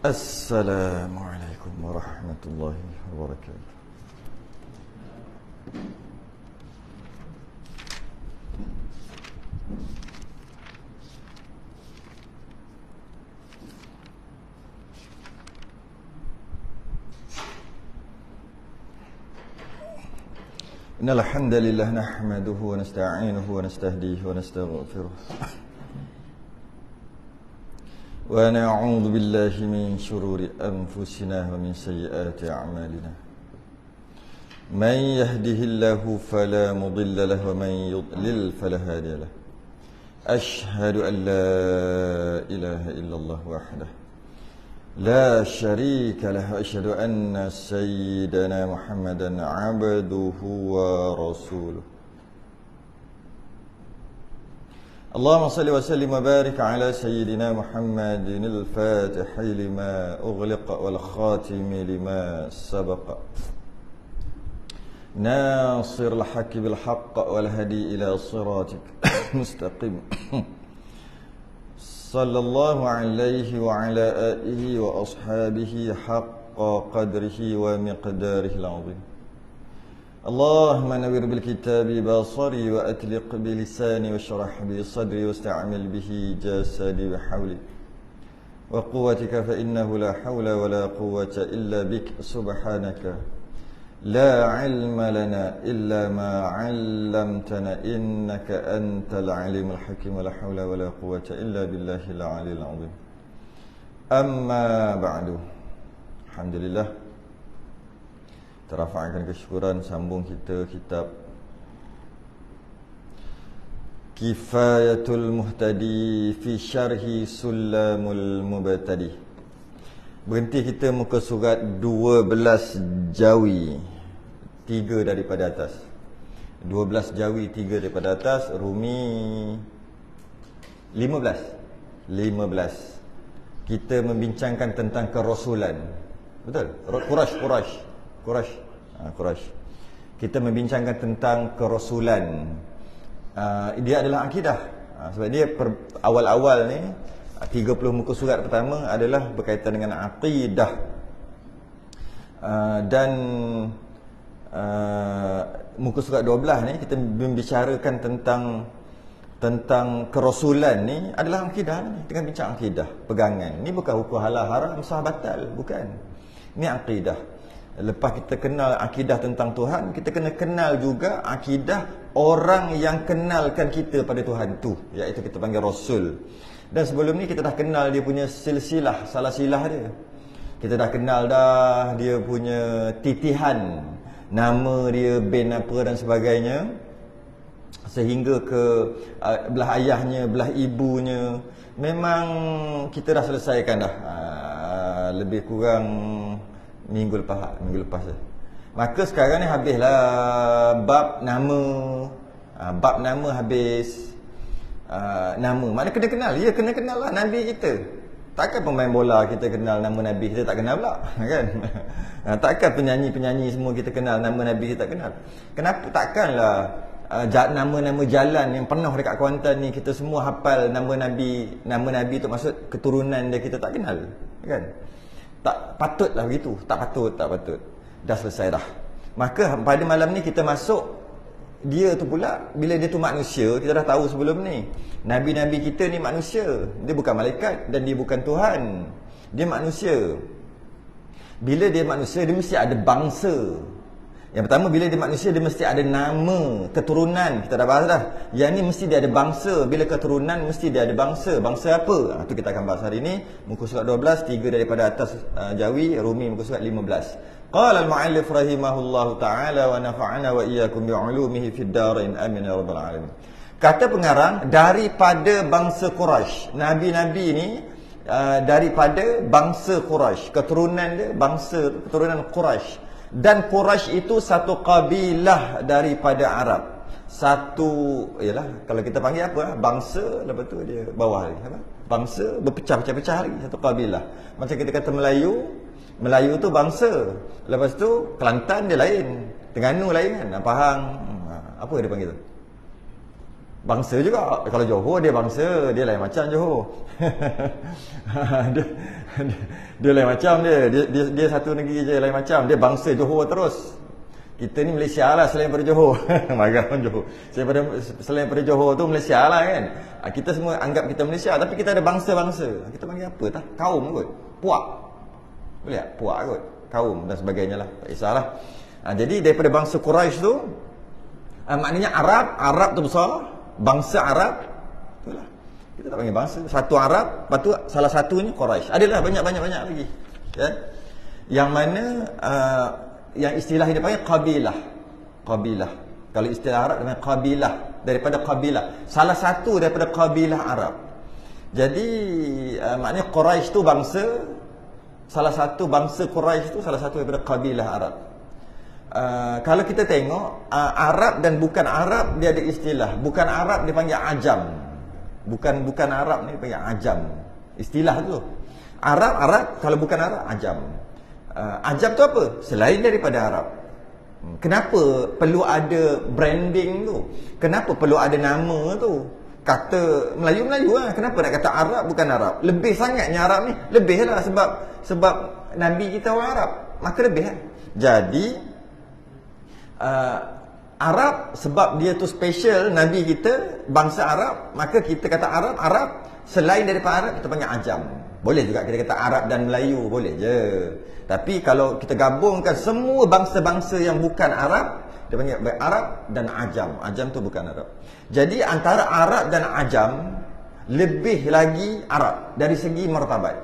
Assalamualaikum warahmatullahi wabarakatuh. Innal hamdalillah nahmaduhu wa nasta'inuhu wa nastahdihi wa nastaghfiruh. Wa na'udzu billahi min shururi anfusina wa min sayyiati a'malina. Man yahdihillahu fala mudilla lahu wa man yudlil fala hadiya lahu. Ashhadu an la ilaha illallah wahdahu la syarika lahu wa asyhadu anna sayyidana Muhammadan 'abduhu wa rasuluh. اللهم صل وسلم وبارك على سيدنا محمد الفاتح لما أغلق والخاتم لما سبق ناصر الحق بالحق والهدي إلى صراطك مستقيم صلى الله عليه وعلى آله وأصحابه حق قدره ومقداره العظيم. اللهم نور بالكتاب بصري وأتلق بلساني واشرح بي صدري واستعمل به جسدي بحولك وقوتك فإنه لا حول ولا قوة إلا بك سبحانك لا علم لنا إلا ما علمتنا إنك أنت العليم الحكيم ولا حول ولا قوة إلا بالله العلي العظيم. أما بعد, Alhamdulillah, terafa'kan kesyukuran, sambung kita kitab Kifayatul Muhtadi fi Syarhi Sulamul Mubtadi. Berhenti kita muka surat 12 jawi 3 daripada atas. 12 jawi 3 daripada atas, Rumi 15. Kita membincangkan tentang kerasulan. Betul? Quraisy. Kita membincangkan tentang kerasulan. Dia adalah akidah. Sebab dia awal-awal ni 30 muka surat pertama adalah berkaitan dengan akidah. Dan muka surat 12 ni kita membicarakan tentang kerasulan ni adalah akidah ni. Kita bincang akidah, pegangan. Ni bukan hukum halal haram sah batal, bukan. Ni akidah. Lepas kita kenal akidah tentang Tuhan, kita kena kenal juga akidah orang yang kenalkan kita pada Tuhan tu, iaitu kita panggil Rasul. Dan sebelum ni kita dah kenal dia punya silsilah, salah silah dia. Kita dah kenal dah dia punya titihan, nama dia, bin apa dan sebagainya, sehingga ke belah ayahnya, belah ibunya. Memang kita dah selesaikan dah, lebih kurang minggu lepas dah. Maka sekarang ni habislah bab nama. Bab nama habis. Nama, mana kena kenal? Ya, kena kenal lah Nabi kita. Takkan pemain bola kita kenal nama Nabi kita tak kenal pula, kan? Takkan penyanyi-penyanyi semua kita kenal nama Nabi kita tak kenal. Kenapa takkanlah nama-nama jalan yang penuh dekat Kuantan ni kita semua hafal nama Nabi tu, maksud keturunan dia kita tak kenal, kan? Tak patutlah begitu. Tak patut. Dah selesai dah. Maka pada malam ni kita masuk dia tu pula. Bila dia tu manusia, kita dah tahu sebelum ni, Nabi-Nabi kita ni manusia. Dia bukan malaikat dan dia bukan Tuhan. Dia manusia. Bila dia manusia, dia mesti ada bangsa. Yang pertama, bila dia manusia, dia mesti ada nama, keturunan. Kita dah bahas dah. Yang ni mesti dia ada bangsa. Bila keturunan, mesti dia ada bangsa. Bangsa apa? Itu kita akan bahas hari ini. Muka surat 12, 3 daripada atas jawi, Rumi muka surat 15. Qala al-mu'allif rahimahullahu ta'ala wa nafa'ana wa iyyakum bi'ulumihi fid darain amin ya rabbal alamin. Kata pengarang, daripada bangsa Quraisy. Nabi-nabi ni daripada bangsa Quraisy. Keturunan dia keturunan Quraisy. Dan Quraisy itu satu kabilah daripada Arab. Ialah kalau kita panggil apa? Bangsa, lepas tu dia bawah lagi. Apa? Bangsa berpecah-pecah lagi, satu kabilah. Macam kita kata Melayu tu bangsa. Lepas tu Kelantan dia lain, Terengganu lain kan, Pahang. Apa dia panggil tu? Bangsa juga. Kalau Johor dia bangsa, dia lain macam Johor. dia, dia lain macam dia satu negeri je lain macam. Dia bangsa Johor terus. Kita ni Malaysia lah selain daripada Johor. Marah pun Johor. Selain daripada Johor tu Malaysia lah kan. Kita semua anggap kita Malaysia, tapi kita ada bangsa-bangsa. Kita panggil apa tah? Kaum kot. Puak. Boleh tak? Puak kot. Kaum dan sebagainya lah. Tak kisahlah. Jadi daripada bangsa Quraisy tu, maknanya Arab tu besar. Bangsa Arab, itulah. Kita tak panggil bangsa. Satu Arab, lepas tu salah satunya Quraisy. Adalah banyak lagi. Ya? Yang mana yang istilah dia panggil qabilah. Kalau istilah Arab namanya qabilah, daripada qabilah. Salah satu daripada qabilah Arab. Jadi maknanya Quraisy tu bangsa, salah satu bangsa Quraisy tu salah satu daripada qabilah Arab. Kalau kita tengok Arab dan bukan Arab dia ada istilah. Bukan Arab dia panggil ajam. Bukan Arab ni dia panggil ajam. Istilah tu. Arab, kalau bukan Arab ajam. Ajam tu apa? Selain daripada Arab. Kenapa perlu ada branding tu? Kenapa perlu ada nama tu? Kata Melayu lah. Kenapa nak kata Arab bukan Arab? Lebih sangatnya Arab ni. Lebih lah sebab Nabi kita orang Arab. Maka lebih lah. Jadi Arab sebab dia tu special, Nabi kita bangsa Arab, maka kita kata Arab. Selain daripada Arab kita panggil ajam. Boleh juga kita kata Arab dan Melayu, boleh je. Tapi kalau kita gabungkan semua bangsa-bangsa yang bukan Arab, dia panggil Arab dan ajam. Ajam tu bukan Arab. Jadi antara Arab dan ajam lebih lagi Arab dari segi martabat.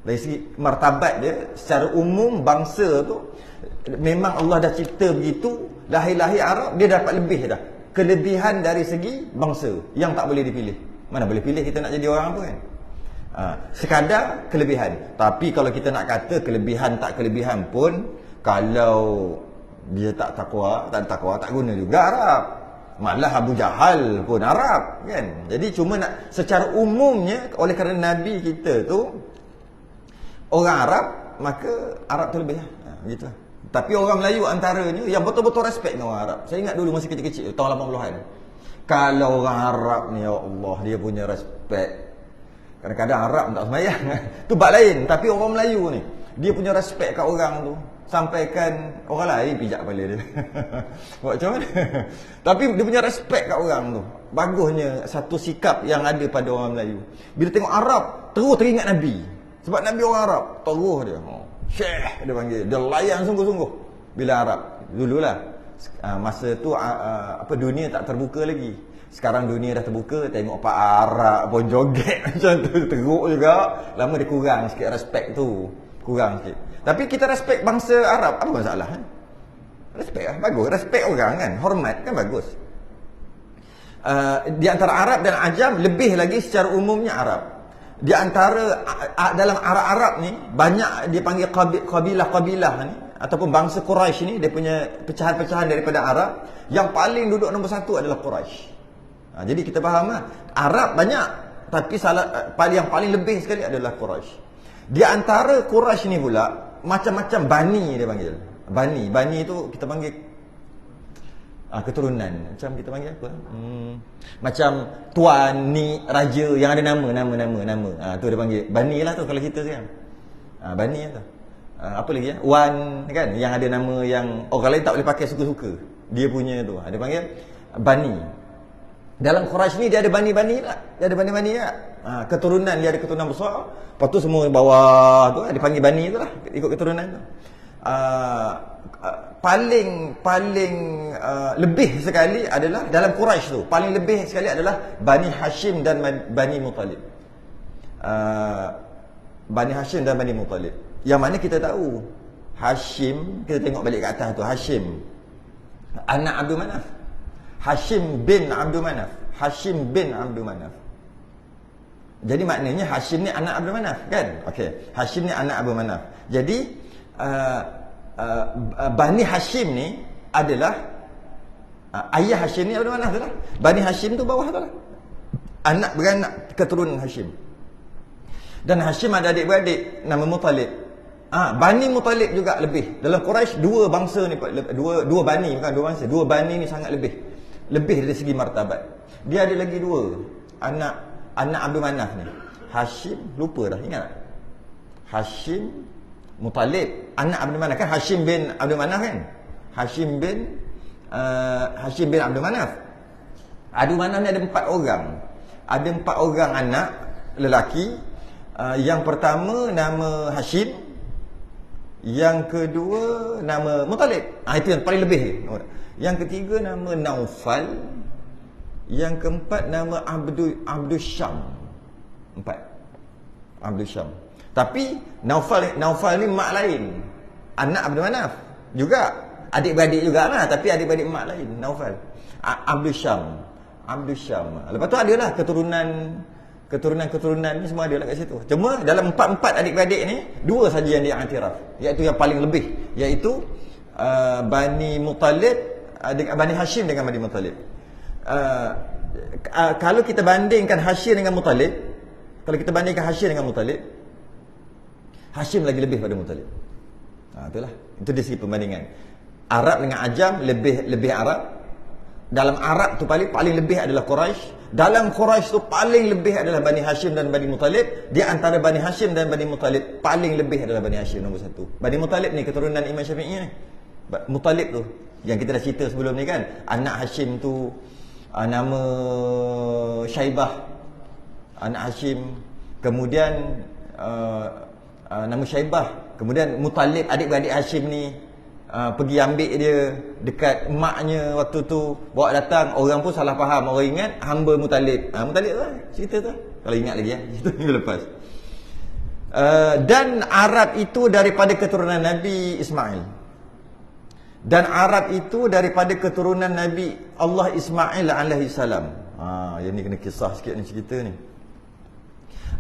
Dari segi martabat dia secara umum bangsa tu memang Allah dah cipta begitu, lahir-lahir Arab dia dapat lebih dah. Kelebihan dari segi bangsa yang tak boleh dipilih. Mana boleh pilih kita nak jadi orang apa kan? Sekadar kelebihan. Tapi kalau kita nak kata kelebihan tak kelebihan pun, kalau dia tak takwa tak guna juga Arab. Malah Abu Jahal pun Arab kan. Jadi cuma nak secara umumnya oleh kerana Nabi kita tu orang Arab, maka Arab tu lebih begitu. Tapi orang Melayu antaranya yang betul-betul respect dengan orang Arab. Saya ingat dulu masa kecil-kecil tahun 80-an. Kalau orang Arab ni ya Allah dia punya respect. Kadang-kadang Arab tak sembahyang. Tu bab lain, tapi orang Melayu ni dia punya respect kat orang tu. Sampaikan orang lain pijak kepala dia. Buat macam mana? Tapi dia punya respect kat orang tu. Bagusnya satu sikap yang ada pada orang Melayu. Bila tengok Arab, terus teringat Nabi. Sebab Nabi orang Arab, terus dia. Syekh dia panggil. Dia layan sungguh-sungguh bila Arab. Dululah. Masa tu dunia tak terbuka lagi. Sekarang dunia dah terbuka, tengok Pak Arab pun joget macam tu, teruk juga. Lama dia kurang sikit respect tu. Kurang sikit. Tapi kita respect bangsa Arab, apa masalah kan? Respect lah, bagus. Respect orang kan, hormat kan bagus. Di antara Arab dan Ajam, lebih lagi secara umumnya Arab. Di antara dalam Arab ni banyak dia panggil kabilah-kabilah ni ataupun bangsa Quraisy ni, dia punya pecahan-pecahan daripada Arab. Yang paling duduk nombor satu adalah Quraisy. Jadi kita faham lah, Arab banyak, tapi yang paling lebih sekali adalah Quraisy. Di antara Quraisy ni pula macam-macam bani dia panggil. Bani tu kita panggil keturunan. Macam kita panggil apa? Macam tuan, ni, raja yang ada nama. Tu dia panggil bani lah tu kalau kita sekarang. Bani lah tu. Apa lagi ya? Wan kan, yang ada nama yang orang lain tak boleh pakai suka-suka. Dia punya tu. Dia panggil bani. Dalam Quraisy ni dia ada bani-bani lah. Dia ada bani-bani lah. Keturunan dia ada keturunan besar. Lepas tu semua bawah tu dipanggil bani tu lah. Ikut keturunan tu. Paling lebih sekali adalah dalam Quraisy tu. Paling lebih sekali adalah Bani Hashim dan Bani Muttalib. Bani Hashim dan Bani Muttalib. Yang mana kita tahu Hashim, kita tengok balik kat atas tu, Hashim anak Abdul Manaf. Hashim bin Abdul Manaf. Hashim bin Abdul Manaf. Jadi maknanya Hashim ni anak Abdul Manaf kan? Okey. Hashim ni anak Abdul Manaf. Jadi Bani Hashim ni adalah ayah Hashim ni Abdul Manaf tu lah. Bani Hashim tu bawah tu lah. Anak beranak keturunan Hashim. Dan Hashim ada adik-beradik nama Muttalib. Bani Muttalib juga lebih. Dalam Quraisy dua bangsa ni, dua bani, bukan dua bangsa. Dua bani ni sangat lebih. lebih dari segi martabat. Dia ada lagi dua anak Abdul Manaf ni. Hashim, lupa dah, ingat tak? Hashim, Muttalib, anak Abdul Manaf kan, Hashim bin Abdul Manaf kan? Hashim bin Abdul Manaf. Abdul Manaf ni ada 4 orang. Ada 4 orang anak lelaki. Yang pertama nama Hashim, yang kedua nama Muttalib. Itu yang paling lebih. Yang ketiga nama Naufal, yang keempat nama Abdul Syam. 4. Abdul Syam. Tapi Naufal ni mak lain, anak Abdul Manaf juga, adik-beradik jugalah, tapi adik-beradik mak lain. Naufal, Abdul Syam. Lepas tu adalah keturunan ni semua ada lah kat situ. Cuma dalam 4 adik-beradik ni, 2 saja yang diiktiraf, iaitu yang paling lebih, iaitu Bani Muttalib, Bani Hashim dengan Bani Muttalib. Kalau kita bandingkan Hashim dengan Muttalib, Hashim lagi lebih pada Muttalib. Itulah. Itu dari segi perbandingan. Arab dengan Ajam lebih Arab. Dalam Arab tu paling lebih adalah Quraisy. Dalam Quraisy tu paling lebih adalah Bani Hashim dan Bani Muttalib. Di antara Bani Hashim dan Bani Muttalib, paling lebih adalah Bani Hashim nombor 1. Bani Muttalib ni keturunan Imam Syafi'i ni. Muttalib tu yang kita dah cerita sebelum ni kan. Anak Hashim tu nama Syaibah. Anak Hashim, kemudian nama Syaibah. Kemudian Muttalib, adik-beradik Hashim ni pergi ambil dia dekat maknya waktu tu, bawa datang. Orang pun salah faham, orang ingat hamba Muttalib. Muttalib tu cerita tu, kalau ingat lagi cerita minggu lepas. Dan Arab itu daripada keturunan Nabi Ismail, dan Arab itu daripada keturunan Nabi Allah Ismail alaihi salam. Yang ni kena kisah sikit ni, cerita ni.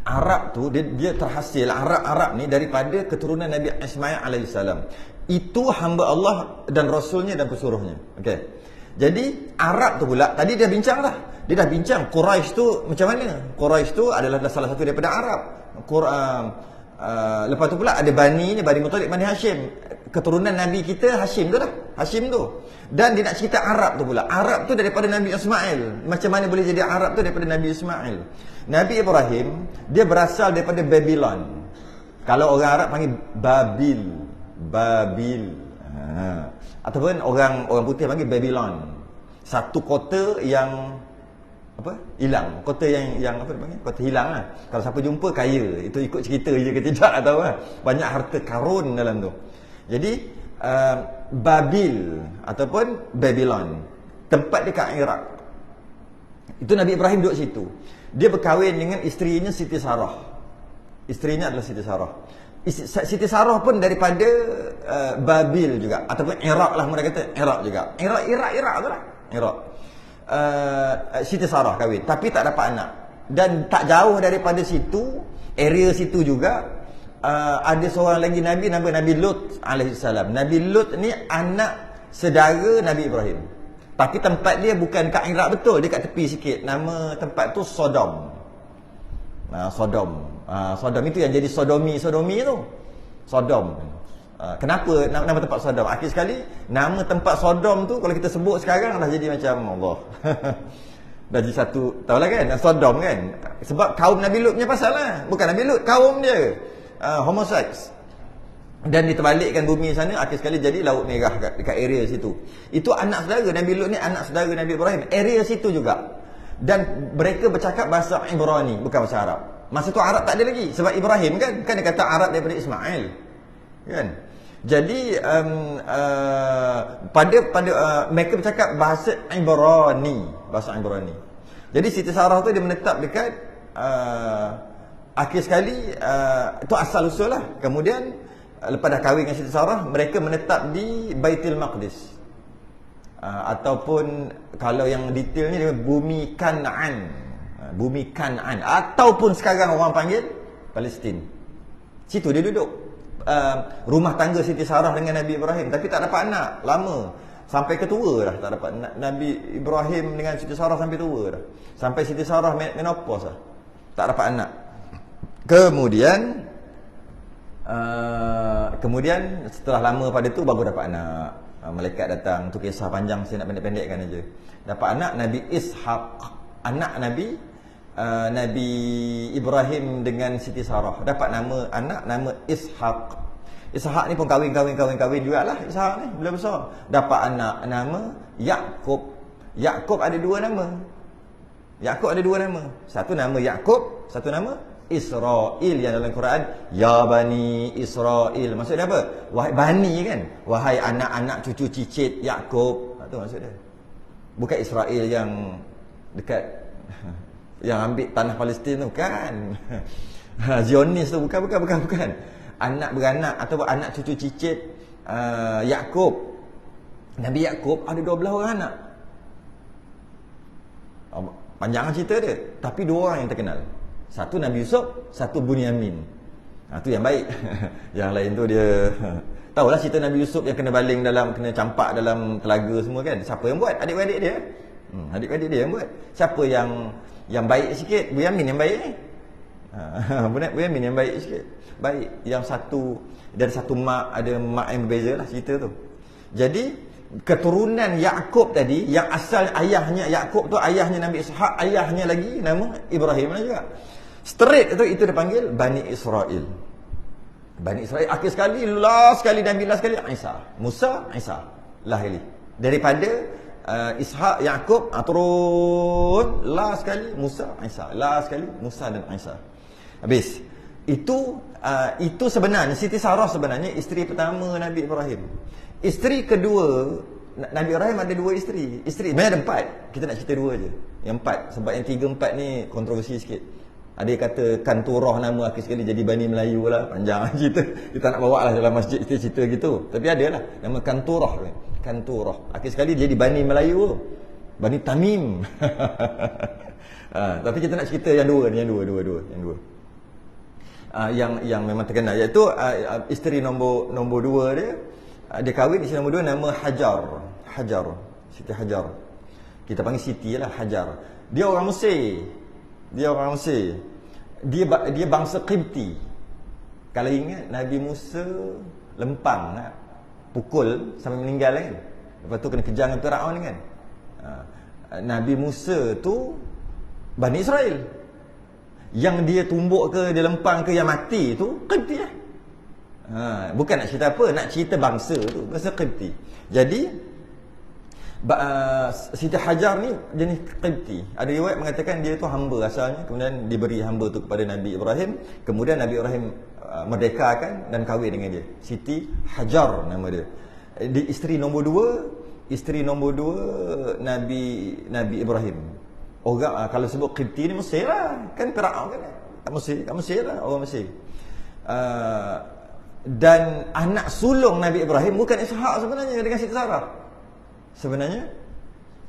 Arab tu dia terhasil, Arab ni daripada keturunan Nabi Ismail alaihi salam. Itu hamba Allah dan Rasulnya dan pesuruhnya. Okey. Jadi Arab tu pula, tadi dia bincang lah. Dia dah bincang Quraisy tu macam mana. Quraisy tu adalah salah satu daripada Arab. Lepas tu pula ada Bani Muttalib, Bani Hashim. Keturunan Nabi kita Hashim tu lah. Hashim tu. Dan dia nak cerita Arab tu pula. Arab tu daripada Nabi Ismail. Macam mana boleh jadi Arab tu daripada Nabi Ismail? Nabi Ibrahim, dia berasal daripada Babylon. Kalau orang Arab panggil Babil. Ataupun orang putih panggil Babylon. Satu kota yang hilang. Kota yang apa dipanggil? Kota hilang lah. Kalau siapa jumpa kaya. Itu ikut cerita je ke tidak, tak tahu lah. Banyak harta karun dalam tu. Jadi Babil ataupun Babylon, tempat dekat Iraq. Itu Nabi Ibrahim duduk situ. Dia berkahwin dengan isterinya Siti Sarah. Isterinya adalah Siti Sarah. Siti Sarah pun daripada Babil juga, ataupun Iraq lah mereka kata. Iraq juga. Iraq tu lah. Iraq. Siti Sarah kahwin, tapi tak dapat anak. Dan tak jauh daripada situ, area situ juga, ada seorang lagi Nabi, nama Nabi Lut alaihissalam. Nabi Lut ni anak saudara Nabi Ibrahim. Tapi tempat dia bukan kat Iraq betul, dia kat tepi sikit. Nama tempat tu Sodom. Sodom itu yang jadi sodomi tu. Sodom. Kenapa nama tempat Sodom? Akhir sekali nama tempat Sodom tu kalau kita sebut sekarang dah jadi macam Allah. Dah jadi satu, tahulah kan, Sodom kan. Sebab kaum Nabi Lut punya pasal lah. Bukan Nabi Lut, kaum dia homoseks. Dan diterbalikkan bumi sana, akhir sekali jadi Laut Merah dekat area situ. Itu anak saudara Nabi Lut ni, anak saudara Nabi Ibrahim. Area situ juga. Dan mereka bercakap bahasa Ibrani, bukan bahasa Arab. Masa tu Arab tak ada lagi. Sebab Ibrahim kan dia kata Arab daripada Ismail. Kan? Jadi pada mereka bercakap bahasa Ibrani. Bahasa Ibrani. Jadi Siti Sarah tu dia menetap dekat akhir sekali itu asal usul lah. Kemudian lepas dah kahwin dengan Siti Sarah, mereka menetap di Baitul Maqdis. Ataupun kalau yang detailnya dia bumi Kanaan. Bumi Kanaan, ataupun sekarang orang panggil Palestin. Situ dia duduk. Rumah tangga Siti Sarah dengan Nabi Ibrahim, tapi tak dapat anak lama. Sampai ketua dah tak dapat. Nabi Ibrahim dengan Siti Sarah sampai tua dah. Sampai Siti Sarah menopause dah. Tak dapat anak. Kemudian setelah lama pada tu baru dapat anak. Malaikat datang, tu kisah panjang, saya nak pendek-pendekkan aja. Dapat anak Nabi Ishaq, anak Nabi Ibrahim dengan Siti Sarah. Dapat nama Ishaq. Ishaq ni pun kahwin jugalah. Ishaq ni bila besar dapat anak nama Yaqub. Yaqub ada dua nama. Satu nama Yaqub, satu nama Israel, yang dalam Quran ya Bani Israel. Maksud dia apa? Wahai Bani kan, wahai anak-anak cucu cicit Yaqub. Itu maksud dia. Bukan Israel yang dekat yang ambil tanah Palestin tu kan. Zionis tu bukan. Anak beranak atau anak cucu cicit Yaqub. Nabi Yaqub ada 12 orang anak. Panjang cerita dia, tapi 2 orang yang terkenal. Satu Nabi Yusuf, satu Bunyamin. Tu yang baik. Yang lain tu dia tahulah cerita Nabi Yusuf yang kena baling kena campak dalam telaga semua kan. Siapa yang buat? Adik-beradik dia. Adik-beradik dia yang buat. Siapa yang baik sikit? Bunyamin yang baik ni. Bunyamin yang baik sikit. Baik. Yang satu dan satu mak, ada mak yang berbeza lah cerita tu. Jadi keturunan Yaqub tadi, yang asal ayahnya Yaqub tu, ayahnya Nabi Ishaq, ayahnya lagi nama Ibrahim lah juga. Straight itu dipanggil Bani Israel. Bani Israel akhir sekali, last sekali Nabi, last sekali Musa, Isa. Lahir daripada Ishaq, Yaqub, turun last sekali Musa, Isa. Last sekali Musa dan Isa. Habis. Itu sebenarnya Siti Sarah sebenarnya isteri pertama Nabi Ibrahim. Isteri kedua Nabi Ibrahim ada 2 isteri. Sebenarnya ada 4. Kita nak cerita 2 je. Yang 4 sebab yang 3 4 ni kontroversi sikit. Ada yang kata Kanturah nama akhir sekali jadi Bani Melayu lah. Panjang cerita. Kita nak bawa lah dalam masjid cerita gitu. Tapi ada lah nama Kanturah. Akhir sekali jadi Bani Melayu, Bani Tamim. Tapi kita nak cerita yang 2 ni, yang dua. Yang memang terkenal, iaitu isteri nombor 2 dia kahwin isteri nombor 2 nama Hajar, Siti Hajar. Kita panggil Siti lah, Hajar. Dia orang Mesir. Dia bangsa Qibti. Kalau ingat Nabi Musa lempang pukul sampai meninggal kan. Lepas tu kena kejar dengan Firaun kan. Nabi Musa tu Bani Israel. Yang dia tumbuk ke, dia lempang ke, yang mati tu Qibti lah. Bukan nak cerita apa, nak cerita bangsa tu, bangsa Qibti. Jadi Siti Hajar ni jenis Qibti. Ada riwayat mengatakan dia tu hamba asalnya, kemudian diberi hamba tu kepada Nabi Ibrahim, kemudian Nabi Ibrahim merdekakan dan kahwin dengan dia. Siti Hajar nama dia. Isteri nombor 2 Nabi Ibrahim. Orang kalau sebut Qibti ni Mesir lah, kan Firaun kan. Kat Mesir lah, orang Mesir. Dan anak sulung Nabi Ibrahim bukan Ishaq sebenarnya dengan Siti Sarah. Sebenarnya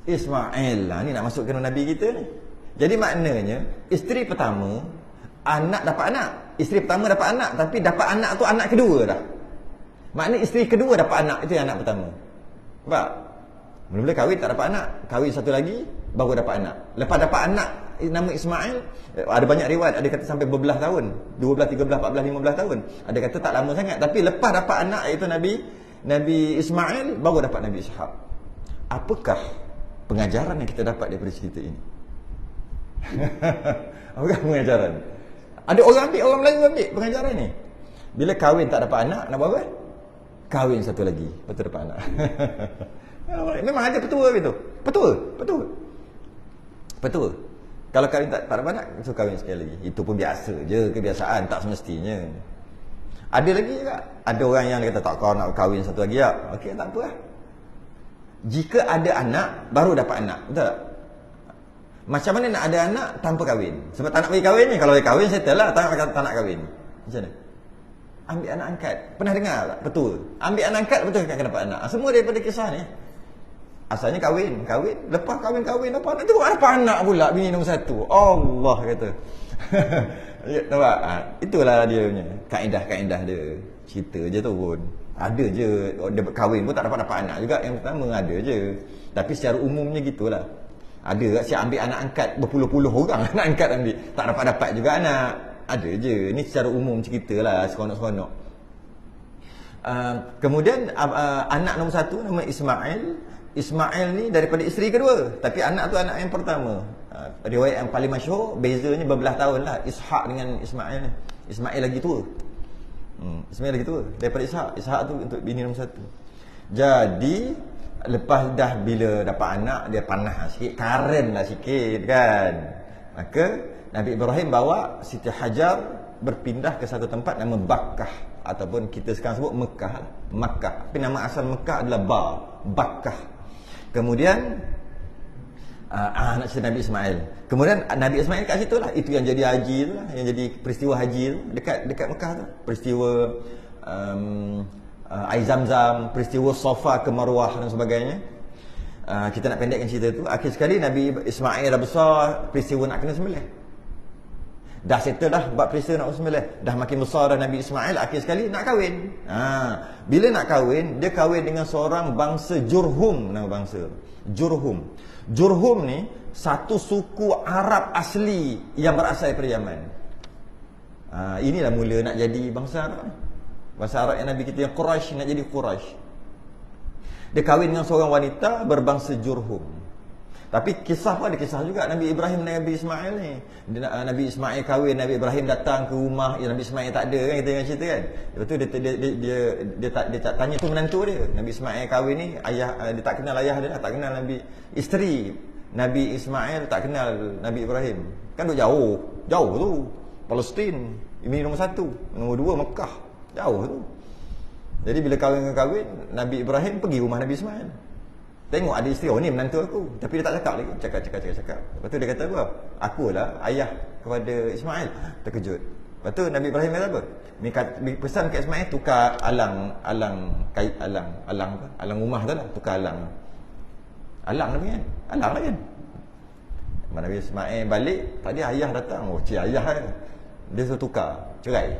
Ismail lah. Ni nak masukkan Nabi kita ni. Jadi maknanya isteri pertama dapat anak. Isteri pertama dapat anak, tapi dapat anak tu anak kedua dah. Maknanya isteri kedua dapat anak, itu yang anak pertama. Nampak? Mula-mula kahwin tak dapat anak, kahwin satu lagi baru dapat anak. Lepas dapat anak nama Ismail, ada banyak riwayat, ada kata sampai berbelas tahun, 12, 13, 14, 15 tahun. Ada kata tak lama sangat, tapi lepas dapat anak iaitu Nabi Ismail baru dapat Nabi Ishaq. Apakah pengajaran yang kita dapat daripada cerita ini? Apakah pengajaran? Ada orang ambil, orang Melayu ambil pengajaran ni. Bila kahwin tak dapat anak, nak buat apa? Kahwin satu lagi, betul dapat anak. Memang ada petua gitu. Petua. Kalau kahwin tak dapat anak, so kahwin sekali lagi. Itu pun biasa je, kebiasaan, tak semestinya. Ada lagi juga, ada orang yang kata tak, kau nak kahwin satu lagi ya. Okey, tak apa lah. Jika ada anak, baru dapat anak. Betul tak? Macam mana nak ada anak tanpa kahwin? Sebab tak nak bagi kahwin ni. Kalau bagi kahwin, settle lah. Tak nak kahwin. Macam mana? Ambil anak angkat. Pernah dengar tak? Betul. Ambil anak angkat, betul kan dapat anak. Semua daripada kisah ni. Asalnya kahwin. Lepas kahwin, dapat anak. Tengok dapat anak pula, bini nombor 1. Allah kata. Ya, nampak? Itulah dia punya kaedah-kaedah dia. Cerita je tu pun. Ada je. Dia kahwin pun tak dapat anak juga. Yang pertama ada je. Tapi secara umumnya gitulah. Ada siap ambil anak angkat, berpuluh-puluh orang anak angkat ambil. Tak dapat juga anak. Ada je. Ni secara umum cerita lah, seronok-seronok. Kemudian anak nombor satu nama Ismail. Ismail ni daripada isteri kedua, tapi anak tu anak yang pertama. Riwayat yang paling masyhur, bezanya berbelah tahun lah Ishak dengan Ismail ni. Ismail lagi tua. Ismail lagi tua daripada Ishak. Ishak tu untuk bini nombor satu. Jadi lepas dah bila dapat anak, dia panah sikit, karen lah sikit kan. Maka Nabi Ibrahim bawa Siti Hajar berpindah ke satu tempat nama Bakkah, ataupun kita sekarang sebut Mekah lah. Makkah. Tapi nama asal Mekah adalah Bakkah. Kemudian anak cerita Nabi Ismail. Kemudian Nabi Ismail kat situ lah. Itu yang jadi haji tu lah, yang jadi peristiwa haji tu dekat Mekah tu. Peristiwa air Zam-Zam, peristiwa Safa ke Marwah dan sebagainya. Kita nak pendekkan cerita tu. Akhir sekali Nabi Ismail dah besar, peristiwa nak kena sembelih. Dah settle dah buat peristiwa nak sembelih. Dah makin besar dah Nabi Ismail, akhir sekali nak kahwin. Bila nak kahwin, dia kahwin dengan seorang bangsa Jurhum, nama bangsa. Jurhum. Jurhum ni satu suku Arab asli yang berasal daripada Yaman. Inilah mula nak jadi bangsa Arab ni. Bangsa Arab yang Nabi kita yang Quraisy, nak jadi Quraisy. Dia kahwin dengan seorang wanita berbangsa Jurhum. Tapi kisah pun ada kisah juga Nabi Ibrahim dan Nabi Ismail ni. Nabi Ismail kahwin, Nabi Ibrahim datang ke rumah, Nabi Ismail tak ada kan, kita yang cerita kan. Lepas tu dia tak tanya tu menantu dia. Nabi Ismail kahwin ni, ayah dia tak kenal ayah dia, tak kenal Nabi isteri. Nabi Ismail tak kenal Nabi Ibrahim. Kan duk jauh tu. Palestin, ini nombor satu, nombor dua Mekah. Jauh tu. Jadi bila kahwin, Nabi Ibrahim pergi rumah Nabi Ismail. Tengok ada isteri, ni menantu aku. Tapi dia tak cakap lagi. Cakap. Lepas tu dia kata apa? Akulah ayah kepada Ismail. Terkejut. Lepas tu Nabi Ibrahim kata apa? Ni pesan kat Ismail, tukar alang rumah tu lah. Tukar alang. Alang lah kan? Alang lah kan? Nabi Ismail balik, tadi ayah datang. Cik ayah kan? Dia suruh tukar. Cerai.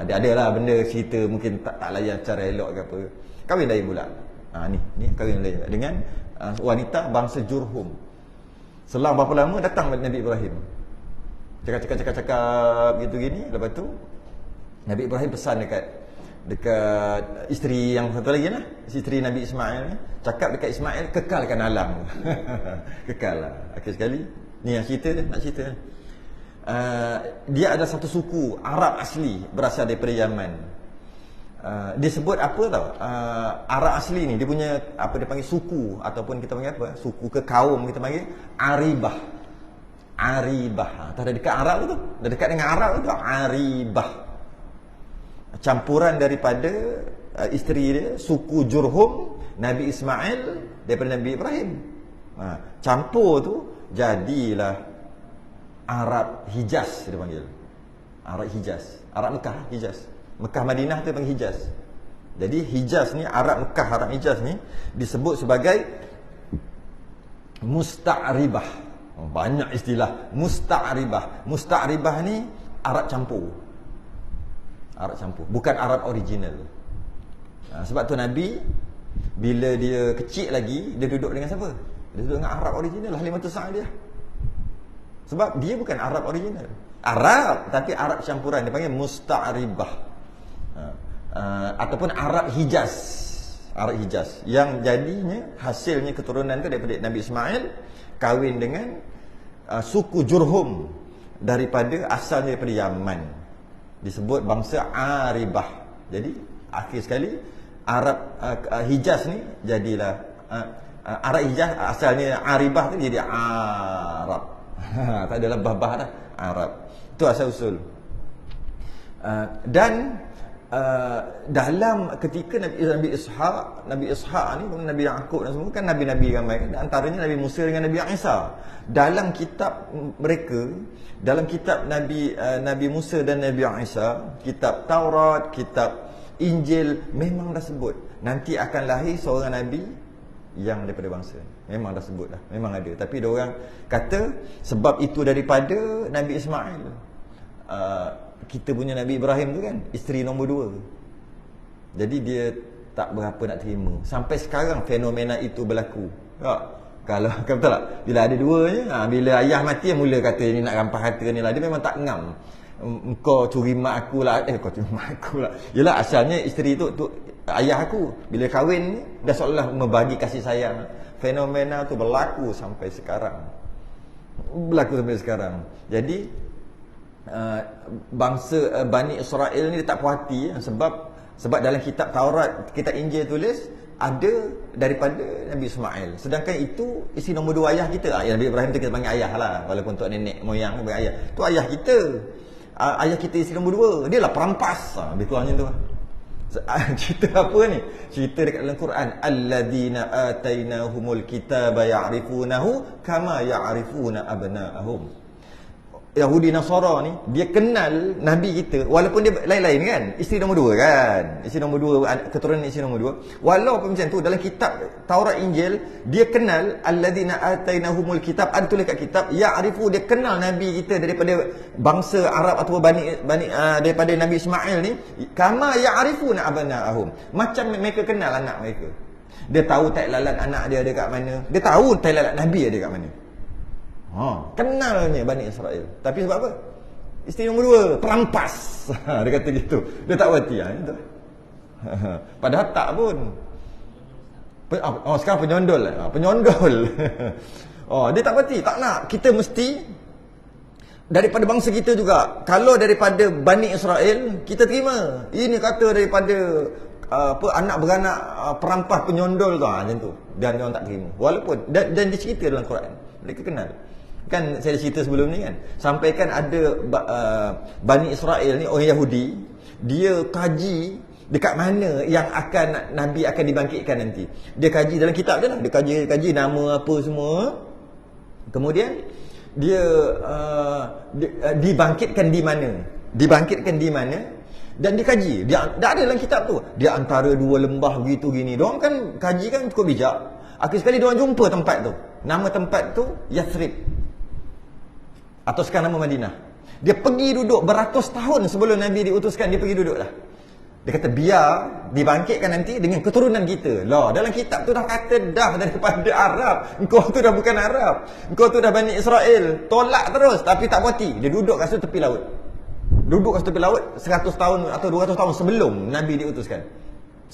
Dia adalah benda cerita mungkin tak layan cara elok ke apa. Kahwin lain pula. Ni kahwin lain dengan wanita bangsa Jurhum. Selang berapa lama datang Nabi Ibrahim. Cakap gitu gini. Lepas tu Nabi Ibrahim pesan dekat isteri yang satu lagi lah, isteri Nabi Ismail ni, cakap dekat Ismail, kekalkan alam. Kekal lah. Akhir sekali ni yang cerita dia, nak cerita. Dia ada satu suku Arab asli berasal daripada Yaman. Dia sebut apa tau, Arab asli ni dia punya apa dia panggil suku, ataupun kita panggil apa, suku ke kaum kita panggil Aribah. Tak ada dekat Arab tu, dah dekat dengan Arab tu, Aribah. Campuran daripada isteri dia, suku Jurhum, Nabi Ismail daripada Nabi Ibrahim. Campur tu jadilah Arab Hijaz, dia panggil. Arab Hijaz, Arab Mekah, Hijaz. Mekah Madinah tu panggil Hijaz. Jadi Hijaz ni, Arab Mekah, Arab Hijaz ni disebut sebagai Musta'ribah. Banyak istilah Musta'ribah. Musta'ribah ni Arab campur. Arab campur, bukan Arab original. Sebab tu Nabi bila dia kecil lagi, dia duduk dengan siapa? Dia duduk dengan Arab original, Halimatus Sa'diyah. Sebab dia bukan Arab original. Arab, tapi Arab campuran, dia panggil Musta'ribah. Ataupun Arab Hijaz. Arab Hijaz yang jadinya hasilnya keturunan tu daripada Nabi Ismail kahwin dengan suku Jurhum daripada asalnya daripada Yaman, disebut bangsa Aribah. Jadi akhir sekali Arab Hijaz ni jadilah Arab Hijaz, asalnya Aribah tu jadi Arab. Tak ada lebah-bah dah, Arab. Itu asal usul. Dan dalam ketika Nabi Ishaq ni, Nabi Yaqub dan semua kan nabi-nabi ramai, antaranya Nabi Musa dengan Nabi Isa. Dalam kitab mereka, dalam kitab Nabi Musa dan Nabi Isa, kitab Taurat, kitab Injil, memang dah sebut nanti akan lahir seorang nabi yang daripada bangsa. Memang dah sebut dah, memang ada. Tapi dia orang kata sebab itu daripada Nabi Ismail. Kita punya Nabi Ibrahim tu kan isteri nombor 2. Jadi dia tak berapa nak terima. Sampai sekarang fenomena itu berlaku. Kalau betul tak? Bila ada dua je, bila ayah mati mula kata ni nak rampas harta ni lah. Dia memang tak ngam. engkau curi mak aku lah. Kau curi mak aku lah. Yelah, asalnya isteri tu ayah aku. Bila kahwin ni, dah seolah membagi kasih sayang. Fenomena tu berlaku sampai sekarang. Jadi bangsa Bani Israel ni dia tak puas hati sebab dalam kitab Taurat, kitab Injil tulis ada daripada Nabi Ismail. Sedangkan itu isi nombor 2 ayah kita. Nabi Ibrahim tu kita panggil ayah lah, walaupun untuk nenek moyang panggil ayah. Tu ayah kita. Ayah kita isi nombor 2. Dia lah perampas. Lebih kurang macam tu. Cerita apa ni? Cerita dekat dalam Quran, alladzina atainahumul kitaba ya'rifunahu kama ya'rifuna abna'ahum. Yahudi Nasara ni, dia kenal Nabi kita walaupun dia lain-lain kan. Isteri nombor 2 kan. Isteri nombor 2, keturunan isteri nombor 2. Walaupun macam tu, dalam kitab Taurat Injil, dia kenal alladzina atainahumul kitab, ada tulis kat kitab, ya'rifu, dia kenal Nabi kita daripada bangsa Arab atau bani daripada Nabi Ismail ni, kama ya'rifuna abna'ahum. Macam mereka kenal anak mereka. Dia tahu tai lalat anak dia ada kat mana. Dia tahu tai lalat Nabi ada kat mana. Kenalnya Bani Israel. Tapi sebab apa? Isteri nombor 2 perampas. Dia kata gitu. Dia tak berhati itu. Padahal tak pun. Sekarang penyondol. Penyondol. Dia tak berhati. Tak nak. Kita mesti daripada bangsa kita juga. Kalau daripada Bani Israel, kita terima. Ini kata daripada anak beranak perampas penyondol tu, macam tu. Dan orang tak terima. Walaupun dan dicerita dalam Quran. Mereka kenal. Kan saya cerita sebelum ni kan, sampaikan ada Bani Israel ni, orang Yahudi, dia kaji dekat mana yang akan Nabi akan dibangkitkan nanti. Dia kaji dalam kitab dia lah. Dia kaji nama apa semua. Kemudian dia dibangkitkan di mana. Dibangkitkan di mana. Dan dikaji. Dia dah ada dalam kitab tu. Dia antara 2 lembah begitu gini. Diorang kan kaji kan cukup bijak. Akhir sekali diorang jumpa tempat tu. Nama tempat tu Yathrib. Atau sekarang nama Madinah. Dia pergi duduk beratus tahun sebelum Nabi diutuskan. Dia pergi duduk lah. Dia kata biar dibangkitkan nanti dengan keturunan kita. Lah, dalam kitab tu dah kata dah daripada Arab. Engkau tu dah bukan Arab. Engkau tu dah Bani Israel. Tolak terus. Tapi tak berhati. Dia duduk kat situ tepi laut. Duduk kat tepi laut 100 tahun atau 200 tahun sebelum Nabi diutuskan.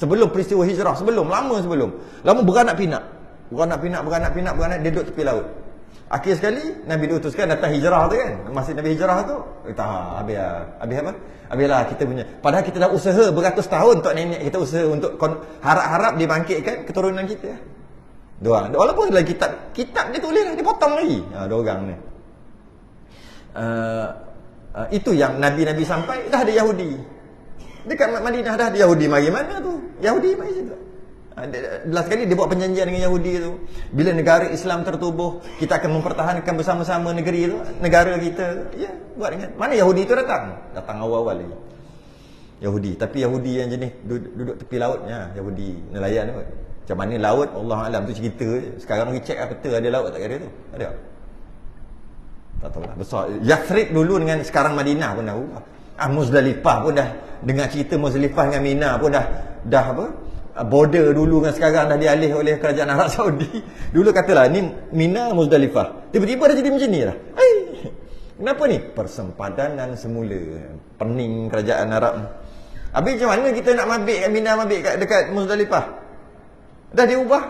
Sebelum peristiwa hijrah. Lama sebelum. Lama beranak pinak. Dia duduk tepi laut. Akhir sekali Nabi diutuskan, datang hijrah tu kan. Masa Nabi hijrah tu, habis apa? Habislah kita punya. Padahal kita dah usaha beratus tahun untuk nenek kita usaha untuk harap-harap dibangkitkan keturunan kita. Doang. Walaupun dalam kitab dia tulis, dia potong lagi. Dua orang ni. Itu yang Nabi sampai dah ada Yahudi. Dekat Madinah dah ada Yahudi. Mari mana tu? Yahudi mari situ. Last kali dia buat perjanjian dengan Yahudi tu. Bila negara Islam tertubuh, kita akan mempertahankan bersama-sama negeri tu, negara kita. Ya, buat dengan. Mana Yahudi tu datang? Datang awal-awal lagi. Yahudi, tapi Yahudi yang jenis duduk tepi lautnya, Yahudi nelayan tu. Macam mana laut, Allah alam tu cerita. Sekarang pergi check peta ada laut tak ada tu? Ada. Tak tahu lah. Besar. Yathrib dulu dengan sekarang Madinah pun dah. Muzdalifah pun dah dengar cerita Muzdalifah dengan Mina pun dah apa? Border dulu dengan sekarang dah dialih oleh kerajaan Arab Saudi. Dulu katalah ni Mina Muzdalifah. Tiba-tiba dah jadi macam ni lah. Kenapa ni? Persempadanan semula. Pening kerajaan Arab. Habis macam mana kita nak mabik kat Mina, mabik kat dekat Muzdalifah? Dah diubah.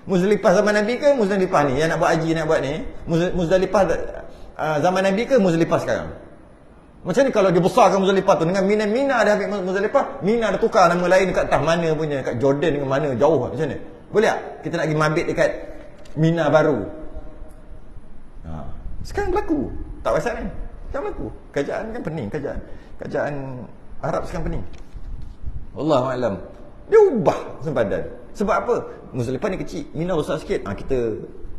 Muzdalifah zaman Nabi ke Muzdalifah ni yang nak buat haji, nak buat ni? Muzdalifah zaman Nabi ke Muzdalifah sekarang? Macam ni kalau dia besarkan Muzdalifah tu dengan Mina dah ambil Muzdalifah, Mina dah tukar nama lain dekat tah mana punya, kat Jordan dengan mana, jauh macam ni. Boleh tak? Kita nak pergi mabit dekat Mina baru. Sekarang berlaku. Tak pasal ni. Sekarang berlaku. Kerajaan kan pening, kerajaan Arab sekarang pening. Wallahu a'lam. Dia ubah sempadan. Sebab apa? Muzdalifah ni kecil, Mina besar sikit. Kita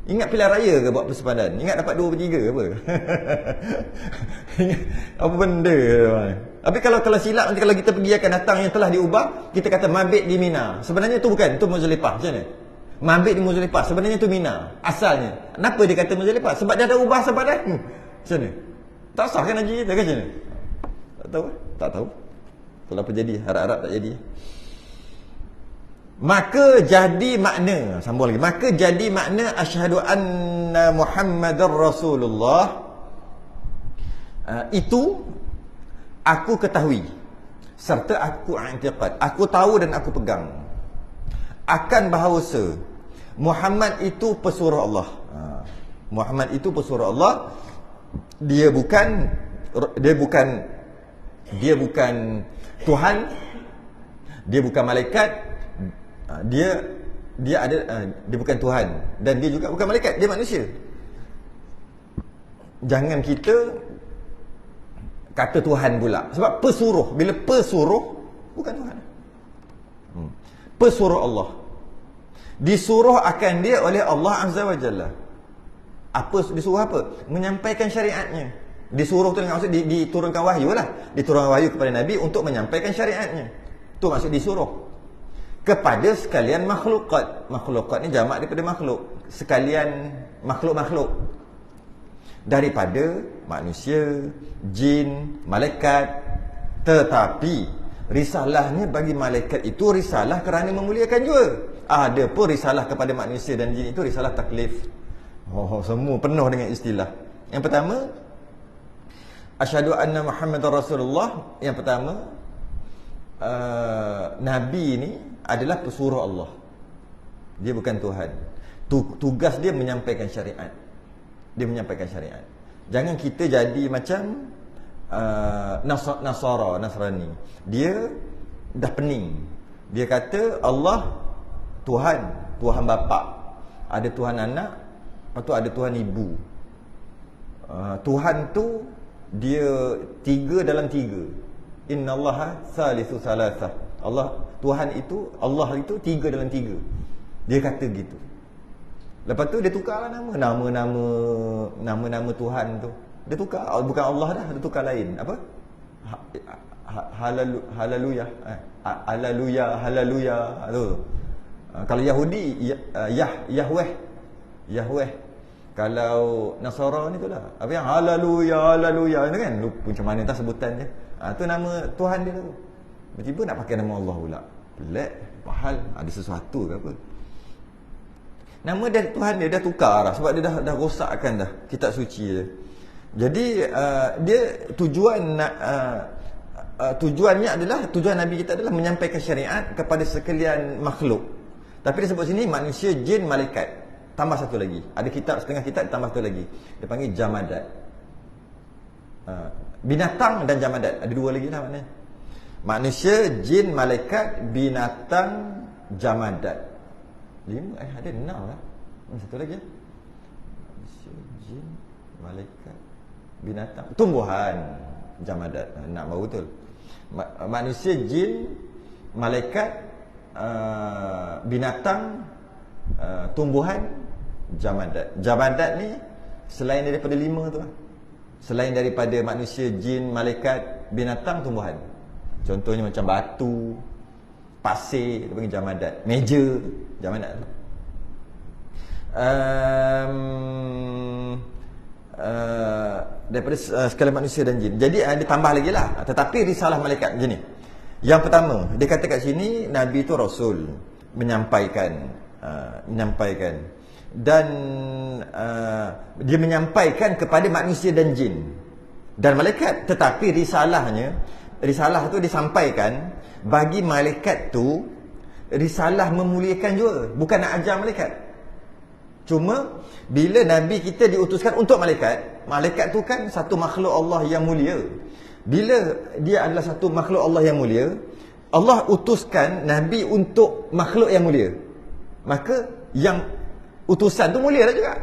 ingat pilihan raya ke buat persempadan? Ingat dapat 2/3 ke apa? Ingat apa benda? Tapi kalau silap nanti kalau kita pergi akan datang yang telah diubah, kita kata mabit di Mina. Sebenarnya tu bukan, tu Muzdalifah. Macam mana? Mabit di Muzdalifah. Sebenarnya tu Mina. Asalnya. Kenapa dia kata Muzdalifah? Sebab dia ada ubah sempadan. Macam mana? Tak sah kan haji kita kan macam mana? Tak tahu. Tak tahu. Kalau apa jadi? Harap-harap tak jadi. Maka jadi makna, sambung lagi. Maka jadi makna asyhadu anna Muhammadar Rasulullah. Itu Aku ketahui serta aku i'tiqad, aku tahu dan aku pegang akan bahawasa Muhammad itu pesuruh Allah. Muhammad itu pesuruh Allah. Dia bukan Tuhan, dia bukan malaikat, dia bukan Tuhan dan dia juga bukan malaikat, dia manusia. Jangan kita kata Tuhan pula, sebab pesuruh, bila pesuruh bukan Tuhan. Pesuruh Allah, disuruh akan dia oleh Allah Azza wa Jalla. Disuruh apa? Menyampaikan syariatnya. Disuruh tu dengan maksud diturunkan wahyu lah. Diturunkan wahyu kepada Nabi untuk menyampaikan syariatnya. Tu maksud disuruh. Kepada sekalian makhlukat. Makhlukat ni jamak daripada makhluk. Sekalian makhluk-makhluk. Daripada manusia, jin, malaikat. Tetapi risalahnya bagi malaikat itu risalah kerana memuliakan juga. Ada pun risalah kepada manusia dan jin itu risalah taklif. Semua penuh dengan istilah. Yang pertama, asyhadu anna Muhammadar Rasulullah. Yang pertama, Nabi ni adalah pesuruh Allah. Dia bukan Tuhan. Tugas dia menyampaikan syariat. Dia menyampaikan syariat. Jangan kita jadi macam Nasrani. Dia dah pening. Dia kata Allah Tuhan bapa. Ada Tuhan anak, lepas tu ada Tuhan ibu. Tuhan tu dia 3 dalam 3. Innallaha salisu salasah. Allah itu 3 dalam 3. Dia kata gitu. Lepas tu dia tukarlah nama-nama Tuhan tu. Dia tukar, bukan Allah dah, dia tukar lain. Apa? Haleluya. Haleluya tu. Kalau Yahudi Yahweh. Kalau Nasara ni tu lah. Apa yang haleluya ni kan? Lupa macam mana entah sebutan dia. Tu nama Tuhan dia tu. Tiba-tiba nak pakai nama Allah pula. Pelik, pahal, ada sesuatu ke apa. Nama dia Tuhan dia dah tukar dah sebab dia dah rosakkan dah kitab suci dia. Jadi dia tujuannya adalah, tujuan Nabi kita adalah menyampaikan syariat kepada sekalian makhluk. Tapi disebut sini manusia, jin, malaikat. Tambah satu lagi. Ada kitab, setengah kitab tambah satu lagi. Dia panggil jamadat. Binatang dan jamadat. Ada 2 lagi lah maknanya. Manusia, jin, malaikat, binatang, jamadat. 5, ada 6 lah. Satu lagi. Manusia, jin, malaikat, binatang, tumbuhan, jamadat. Nak baru betul. Manusia, jin, malaikat, binatang, tumbuhan, jamadat. Jamadat ni selain daripada 5 tu lah. Selain daripada manusia, jin, malaikat, binatang, tumbuhan. Contohnya macam batu, pasir, dia panggil jamadat. Meja, jamadat tu. Daripada sekalian manusia dan jin. Jadi dia tambah lagi lah. Tetapi risalah malaikat macam ni. Yang pertama, dia kata kat sini Nabi tu Rasul, menyampaikan dan dia menyampaikan kepada manusia dan jin dan malaikat. Tetapi risalah tu disampaikan bagi malaikat tu, risalah memuliakan juga, bukan nak ajar malaikat. Cuma bila Nabi kita diutuskan untuk malaikat, malaikat tu kan satu makhluk Allah yang mulia. Bila dia adalah satu makhluk Allah yang mulia, Allah utuskan Nabi untuk makhluk yang mulia, maka yang utusan tu mulia lah juga.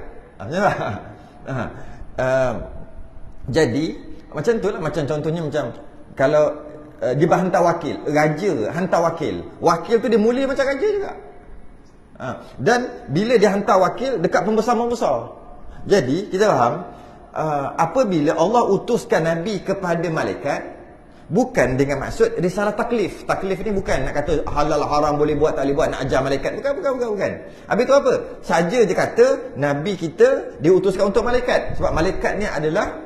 Jadi macam tu lah. Macam contohnya macam kalau dia hantar wakil, raja hantar wakil tu dia mulia macam raja juga. Dan bila dia hantar wakil dekat pembesar-pembesar, jadi kita faham, apabila Allah utuskan Nabi kepada malaikat, bukan dengan maksud risalah taklif. Taklif ni bukan nak kata halal haram boleh buat tak boleh buat, nak ajar malaikat. Bukan. Habis tu apa? Saja je kata Nabi kita diutuskan untuk malaikat. Sebab malaikat ni adalah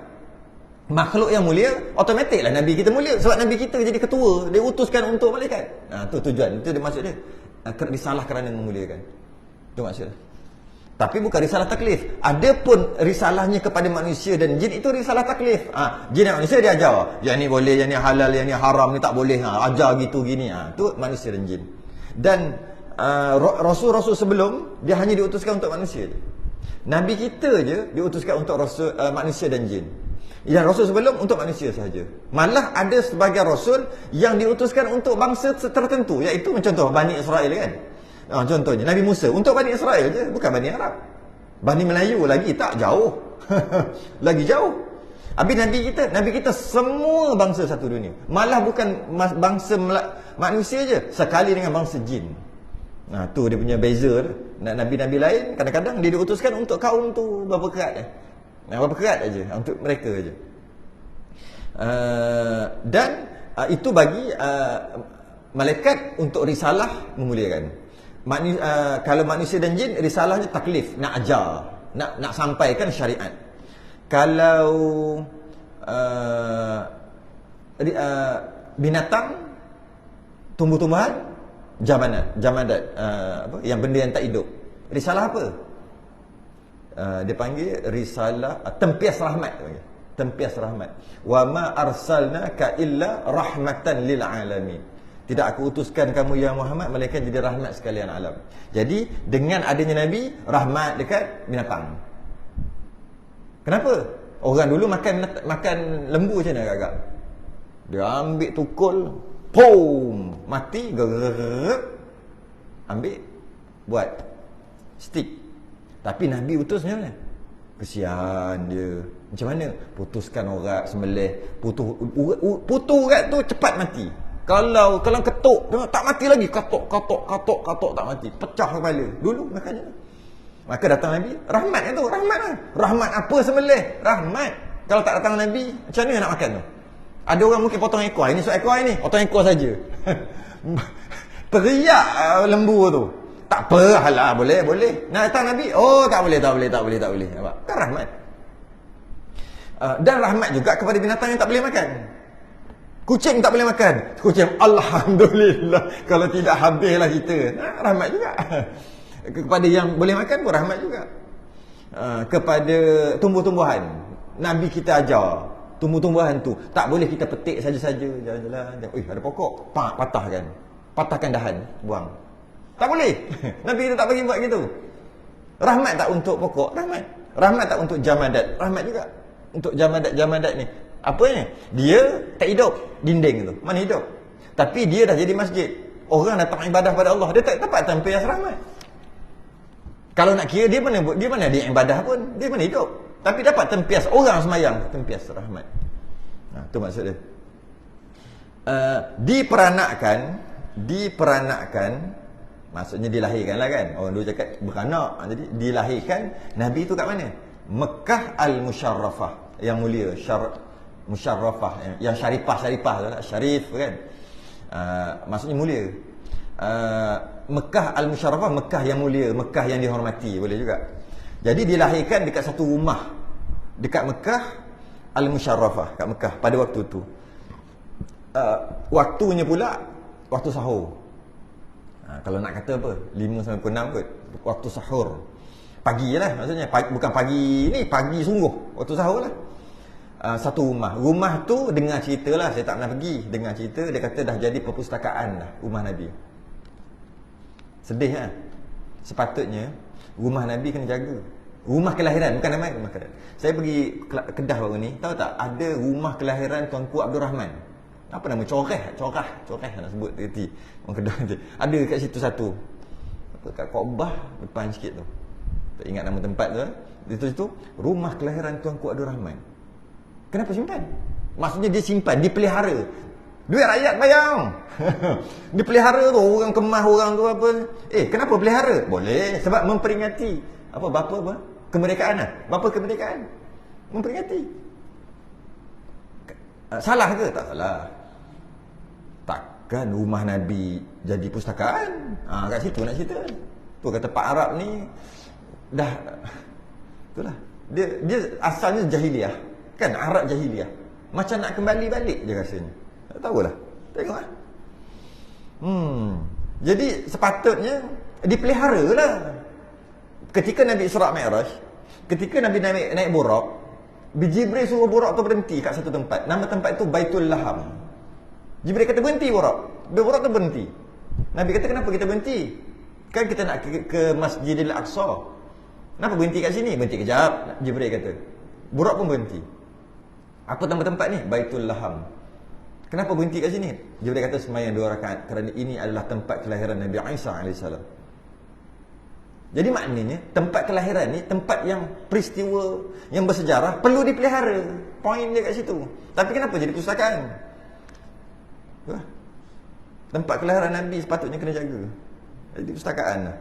makhluk yang mulia, automatiklah Nabi kita mulia. Sebab Nabi kita jadi ketua, dia utuskan untuk malaikat. Tu tujuan, itu dia maksud dia. Risalah kerana memuliakan. Itu maksud dia. Tapi bukan risalah taklif. Adapun risalahnya kepada manusia dan jin itu risalah taklif. Jin dan manusia dia ajar. Yang ni boleh, yang ni halal, yang ni haram, ni tak boleh. Ajar gitu gini. Itu manusia dan jin. Dan rasul-rasul sebelum dia hanya diutuskan untuk manusia je. Nabi kita je diutuskan untuk rasul manusia dan jin. Yang rasul sebelum untuk manusia sahaja. Malah ada sebagian rasul yang diutuskan untuk bangsa tertentu, iaitu contoh Bani Israel kan. Contohnya Nabi Musa untuk Bani Israel je, bukan Bani Arab. Bani Melayu lagi tak jauh. Lagi jauh. Habis Nabi kita semua bangsa satu dunia. Malah bukan bangsa manusia je, sekali dengan bangsa jin. Tu dia punya beza. Nabi-nabi lain kadang-kadang dia diutuskan untuk kaum tu berapa kerat berapa kerat aja untuk mereka aja. Dan itu bagi malaikat untuk risalah memuliakan. Kalau manusia dan jin risalahnya taklif, nak ajar, nak sampaikan syariat. Kalau binatang, tumbuh-tumbuhan, jamadat, yang benda yang tak hidup. Risalah apa? Dia panggil risalah tempias rahmat. Tempias rahmat. Wa ma arsalnaka illa rahmatan lil alamin. Tidak aku utuskan kamu ya Muhammad melainkan jadi rahmat sekalian alam. Jadi dengan adanya Nabi, rahmat dekat binatang. Kenapa? Orang dulu makan lembu macam mana agak-agak? Dia ambil tukul, pom, mati, ambil, buat stick. Tapi Nabi utus macam mana? Kesian dia. Macam mana? Putuskan urat, sembelih, putus urat tu cepat mati. Kalau ketuk, tak mati lagi. Katok tak mati. Pecah kepala. Dulu makanya. Maka datang Nabi, rahmat kan tu, rahmat lah. Rahmat apa sembelih? Rahmat. Kalau tak datang Nabi, macam mana nak makan tu? Ada orang mungkin potong ekor. Ini suap ekor ini, potong ekor saja. Teriak lembu tu. Tak apa lah, boleh. Nak datang Nabi, tak boleh. Nampak? Kan rahmat. Dan rahmat juga kepada binatang yang tak boleh makan. Kucing tak boleh makan. Kucing, alhamdulillah. Kalau tidak habislah kita. Rahmat juga. Kepada yang boleh makan pun rahmat juga. Kepada tumbuh-tumbuhan, Nabi kita ajar. Tumbuh-tumbuhan tu tak boleh kita petik saja-saja. Jalan-jalan. Ada pokok, patahkan dahan, buang. Tak boleh. Nabi kita tak bagi buat gitu. Rahmat tak untuk pokok? Rahmat. Rahmat tak untuk jamadat? Rahmat juga. Untuk jamadat ni. Apanya? Dia tak hidup. Dinding tu. Mana hidup? Tapi dia dah jadi masjid. Orang datang ibadah pada Allah. Dia tak dapat tempias rahmat. Kalau nak kira dia mana dia ibadah pun. Dia mana hidup. Tapi dapat tempias. Orang semayang. Tempias rahmat. Itu maksud dia. Diperanakkan. Maksudnya dilahirkan lah kan. Orang dulu cakap beranak. Jadi dilahirkan. Nabi tu kat mana? Mekah Al-Musharrafah. Yang mulia. Musharrafah, yang syarifah tu lah, syarif kan. Maksudnya mulia. Mekah Al-Musharrafah, Mekah yang mulia, Mekah yang dihormati, boleh juga. Jadi dilahirkan dekat satu rumah dekat Mekah Al-Musharrafah, kat Mekah pada waktu tu. Waktunya pula waktu sahur. Kalau nak kata apa, 5 sampai 6 kot, waktu sahur. Pagi je lah maksudnya, bukan pagi ni, pagi sungguh, waktu sahur lah. Satu rumah tu dengar cerita lah, saya tak pernah pergi, dengar cerita dia kata dah jadi perpustakaan dah rumah Nabi. Sedih kan? Sepatutnya rumah Nabi kena jaga. Rumah kelahiran, bukan nama rumah kelahiran. Saya pergi Kedah baru ni, tahu tak ada rumah kelahiran Tuanku Abdul Rahman. Apa nama? Coreh nak sebut reti orang Kedah je. Ada kat situ satu. Kat Kaabah depan sikit tu. Tak ingat nama tempat tu. Di situ rumah kelahiran Tuanku Abdul Rahman. Kenapa simpan? Maksudnya dia simpan, dipelihara. Duit rakyat bayar. Dipelihara tu, orang kemas orang tu apa. Kenapa pelihara? Boleh, sebab memperingati apa? Kemerdekaan lah. Bapa kemerdekaan. Memperingati. Salah ke? Tak salah. Takkan rumah Nabi jadi pustakaan? Kat situ nak cerita. Tu kata Pak Arab ni dah itulah. Dia asalnya jahiliah. Kan Arab jahiliah. Macam nak kembali balik je rasanya. Tak tahulah. Tengok lah. Jadi sepatutnya dipelihara lah. Ketika Nabi Isra' Mi'raj, ketika Nabi naik Buraq, Jibril suruh Buraq tu berhenti kat satu tempat. Nama tempat itu Baitul Laham. Jibril kata berhenti Buraq. Buraq tu berhenti. Nabi kata kenapa kita berhenti? Kan kita nak ke Masjidil Aqsa. Kenapa berhenti kat sini? Berhenti kejap. Jibril kata. Buraq pun berhenti. Apa nama tempat ni? Baitul Laham. Kenapa berhenti kat sini? Jibril kata sembahyang 2 rakaat kerana ini adalah tempat kelahiran Nabi Isa AS. Jadi maknanya tempat kelahiran ni tempat yang peristiwa yang bersejarah perlu dipelihara. Poin dia kat situ. Tapi kenapa jadi perpustakaan? Tempat kelahiran Nabi sepatutnya kena jaga. Jadi perpustakaan lah.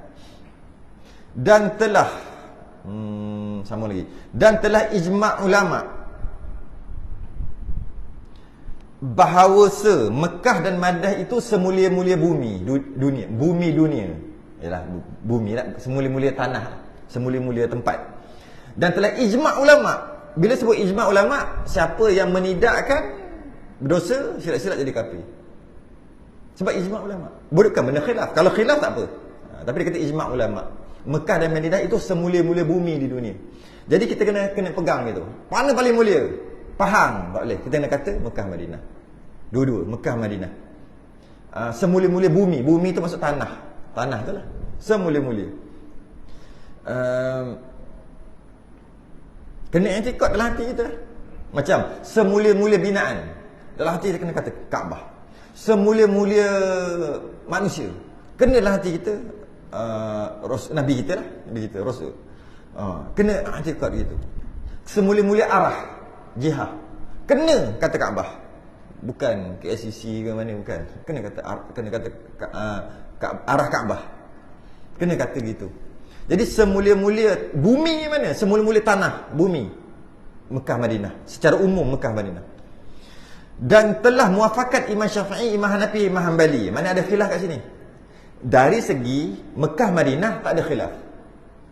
Dan telah sama lagi. Dan telah ijma' ulama' bahawa Mekah dan Madinah itu semulia-mulia bumi dunia. Bumi dunia. Yalah, bumi lah, semulia-mulia tanah, semulia-mulia tempat. Dan telah ijma' ulama'. Bila sebut ijma' ulama', siapa yang menidakkan berdosa, silat-silat jadi kafir. Sebab ijma' ulama'. Bukan benda khilaf. Kalau khilaf tak apa. Tapi dia kata ijma' ulama'. Mekah dan Madinah itu semulia-mulia bumi di dunia. Jadi kita kena pegang gitu. Mana paling mulia? Faham, tak boleh. Kita kena kata Mekah Madinah. Dua-dua, Mekah Madinah. Semulia-mulia bumi. Bumi itu maksud tanah. Tanah tu lah. Semulia-mulia. Kena etikot dalam hati kita. Macam semulia-mulia binaan. Dalam hati kita kena kata Kaabah. Semulia-mulia manusia. Kena dalam hati kita Nabi kita lah. Nabi kita, Rasul. Kena etikot gitu. Semulia-mulia arah. Jihad. Kena kata Kaabah. Bukan KSCC ke mana, bukan. Kena kata arah Kaabah. Kena kata gitu. Jadi semulia-mulia bumi mana? Semulia-mulia tanah, bumi. Mekah Madinah. Secara umum Mekah Madinah. Dan telah muafakat Imam Syafi'i, Imam Hanafi, Imam Hanbali. Mana ada khilaf kat sini? Dari segi Mekah Madinah tak ada khilaf.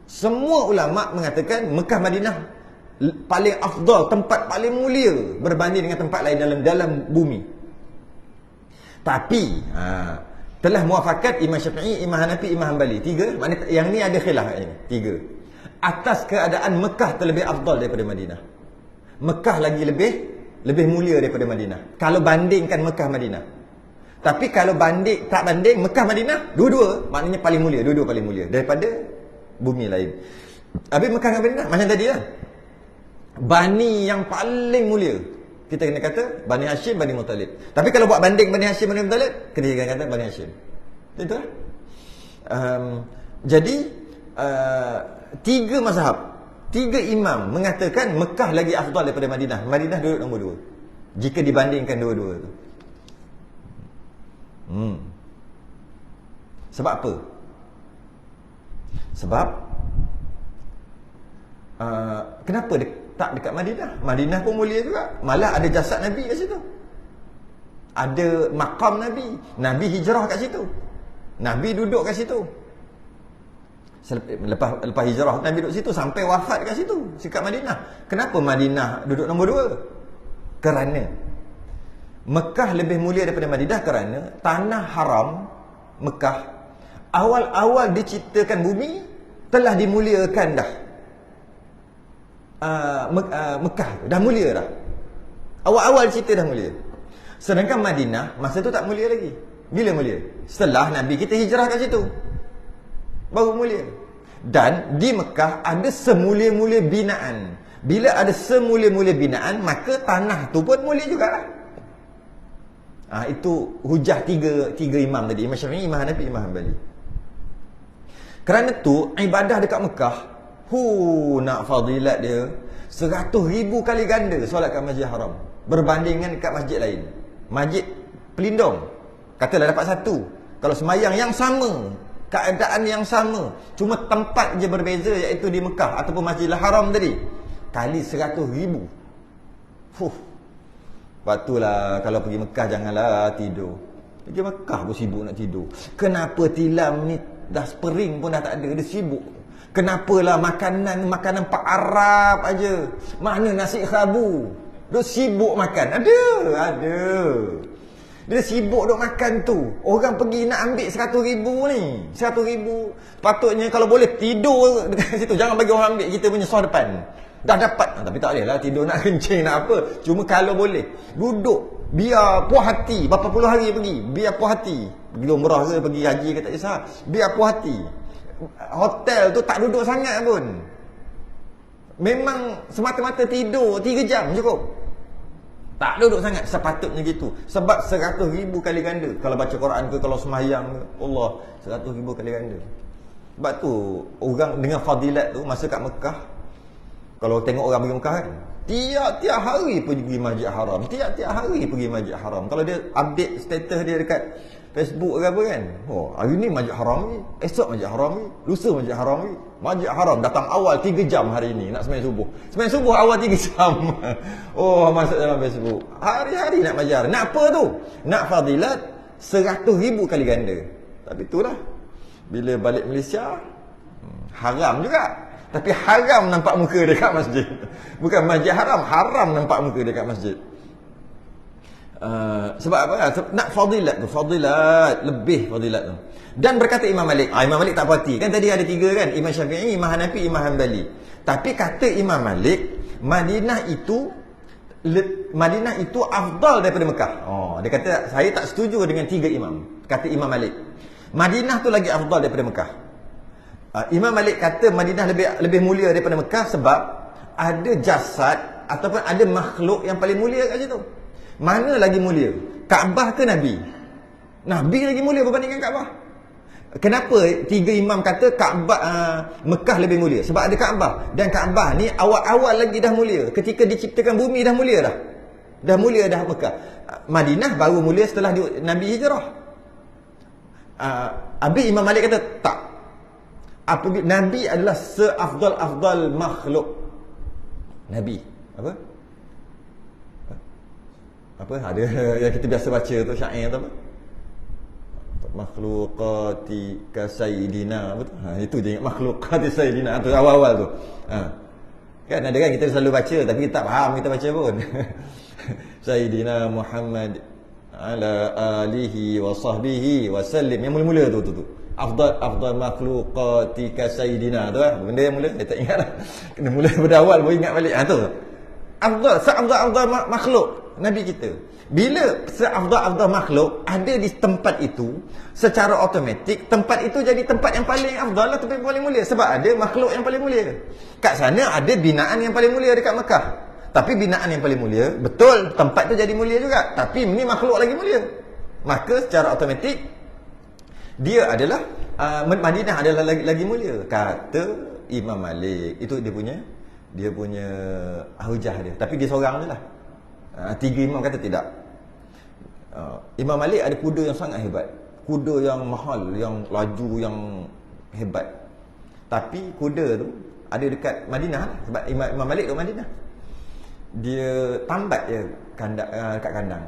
Semua ulama' mengatakan Mekah Madinah paling afdal, tempat paling mulia berbanding dengan tempat lain dalam bumi. Tapi telah muafakat Imam Syafi'i, Imam Hanafi, Imam Hanbali. 3, maknanya yang ni ada khilaf ini. 3. Atas keadaan Mekah terlebih afdal daripada Madinah. Mekah lagi lebih mulia daripada Madinah. Kalau bandingkan Mekah Madinah. Tapi kalau tak banding Mekah Madinah, dua-dua maknanya paling mulia, dua-dua paling mulia daripada bumi lain. Habis Mekah dengan Madinah macam tadi lah. Bani yang paling mulia, kita kena kata Bani Hashim, Bani Muttalib. Tapi kalau buat banding Bani Hashim, Bani Muttalib, kena kata Bani Hashim. Itu lah. Jadi 3 mazhab, 3 imam mengatakan Mekah lagi afdal daripada Madinah. Madinah duduk nombor 2 jika dibandingkan dua-dua tu. Sebab apa? Sebab kenapa tak dekat Madinah? Madinah pun mulia juga. Malah ada jasad Nabi kat situ. Ada makam Nabi. Nabi hijrah kat situ. Nabi duduk kat situ. Lepas hijrah Nabi duduk situ sampai wafat kat situ, dekat Madinah. Kenapa Madinah duduk nombor 2? Kerana Mekah lebih mulia daripada Madinah kerana tanah haram Mekah awal-awal diciptakan bumi telah dimuliakan dah. Mekah dah mulia dah. Awal-awal cerita dah mulia. Sedangkan Madinah masa tu tak mulia lagi. Bila mulia? Setelah Nabi kita hijrah kat situ, baru mulia. Dan di Mekah ada semulia-mulia binaan. Bila ada semulia-mulia binaan, maka tanah tu pun mulia jugalah. Itu hujah tiga imam tadi, Imam Syafi'i, Imam Hanafi, Imam Hanbali. Kerana tu ibadah dekat Mekah, nak fadilat dia 100,000 kali ganda solat kat Masjid Haram berbanding dengan dekat masjid lain. Masjid pelindung katalah dapat 1. Kalau semayang yang sama, keadaan yang sama, cuma tempat je berbeza, iaitu di Mekah ataupun Masjidil Haram tadi, kali 100,000. Patulah kalau pergi Mekah janganlah tidur. Pergi Mekah pun sibuk nak tidur. Kenapa tilam ni dah spring pun dah tak ada, dia sibuk. Kenapalah makanan Pak Arab aja. Mana nasi khabu? Dia sibuk makan. Ada. Dia sibuk duk makan tu. Orang pergi nak ambil 100,000 ni. 100,000. Patutnya kalau boleh tidur dekat situ. Jangan bagi orang ambil kita punya sah depan. Dah dapat. Tapi tak boleh lah tidur nak kencing nak apa. Cuma kalau boleh. Duduk. Biar puas hati. Berapa puluh hari pergi. Biar puas hati. Pergi umrah ke pergi haji ke tak kisah. Biar puas hati. Hotel tu tak duduk sangat pun. Memang semata-mata tidur 3 jam cukup. Tak duduk sangat. Sepatutnya gitu. Sebab 100,000 kali ganda. Kalau baca Quran ke, kalau semayang ke, Allah, 100,000 kali ganda. Sebab tu orang dengan fadilat tu masa kat Mekah, kalau tengok orang pergi Mekah kan, tiap-tiap hari pergi Masjid Haram. Tiap-tiap hari pergi Masjid Haram. Kalau dia update status dia dekat Facebook ke apa kan, oh hari ni Masjid Haram ni, esok Masjid Haram ni, lusa Masjid Haram ni. Masjid Haram datang awal 3 jam hari ni nak sembahyang subuh. Sembahyang subuh awal 3 jam. Oh, masuk dalam Facebook. Hari-hari nak Masjid Haram. Nak apa tu? Nak fadilat 100,000 kali ganda. Tapi itulah. Bila balik Malaysia, haram juga. Tapi haram nampak muka dekat masjid. Bukan Masjid Haram, haram nampak muka dekat masjid. Sebab apa? Nak fadilat tu, fadilat, lebih fadilat tu. Dan berkata Imam Malik, Imam Malik tak puas hati. Kan tadi ada 3 kan, Imam Syafi'i, Imam Hanafi, Imam Hanbali. Tapi kata Imam Malik, Madinah itu afdal daripada Mekah. Oh, dia kata saya tak setuju dengan 3 imam. Kata Imam Malik, Madinah tu lagi afdal daripada Mekah. Imam Malik kata Madinah lebih mulia daripada Mekah sebab ada jasad ataupun ada makhluk yang paling mulia kat situ. Mana lagi mulia? Kaabah ke Nabi? Nabi lagi mulia berbandingkan Kaabah. Kenapa 3 imam kata Kaabah Mekah lebih mulia? Sebab ada Kaabah. Dan Kaabah ni awal-awal lagi dah mulia. Ketika diciptakan bumi dah mulia dah. Dah mulia dah Mekah. Madinah baru mulia setelah Nabi hijrah. Habis Imam Malik kata tak. Nabi adalah seafdal-afdal makhluk. Nabi apa ada yang kita biasa baca tu syair tu apa, makhluqati ka sayyidina, betul itu je ingat makhluqati sayyidina tu awal-awal tu kan ada kan kita selalu baca tapi kita tak faham kita baca pun sayyidina Muhammad ala alihi wa sahbihi wa sallim, yang mula-mula tu afdal makhluqati ka sayyidina tu benda yang mula saya tak ingat dah, kena mula pada awal baru ingat balik tu seafdal makhluk Nabi kita. Bila seafdal makhluk ada di tempat itu, secara automatik tempat itu jadi tempat yang paling afdal lah, tempat yang paling mulia. Sebab ada makhluk yang paling mulia. Kat sana ada binaan yang paling mulia dekat Mekah. Tapi binaan yang paling mulia, betul tempat tu jadi mulia juga. Tapi ni makhluk lagi mulia. Maka secara automatik dia adalah Madinah adalah lagi mulia. Kata Imam Malik. Itu dia punya hujah dia. Tapi dia seorang je lah. 3 imam kata tidak. Imam Malik ada kuda yang sangat hebat. Kuda yang mahal, yang laju, yang hebat. Tapi kuda tu ada dekat Madinah. Sebab Imam Malik tu Madinah. Dia tambat je kat kandang.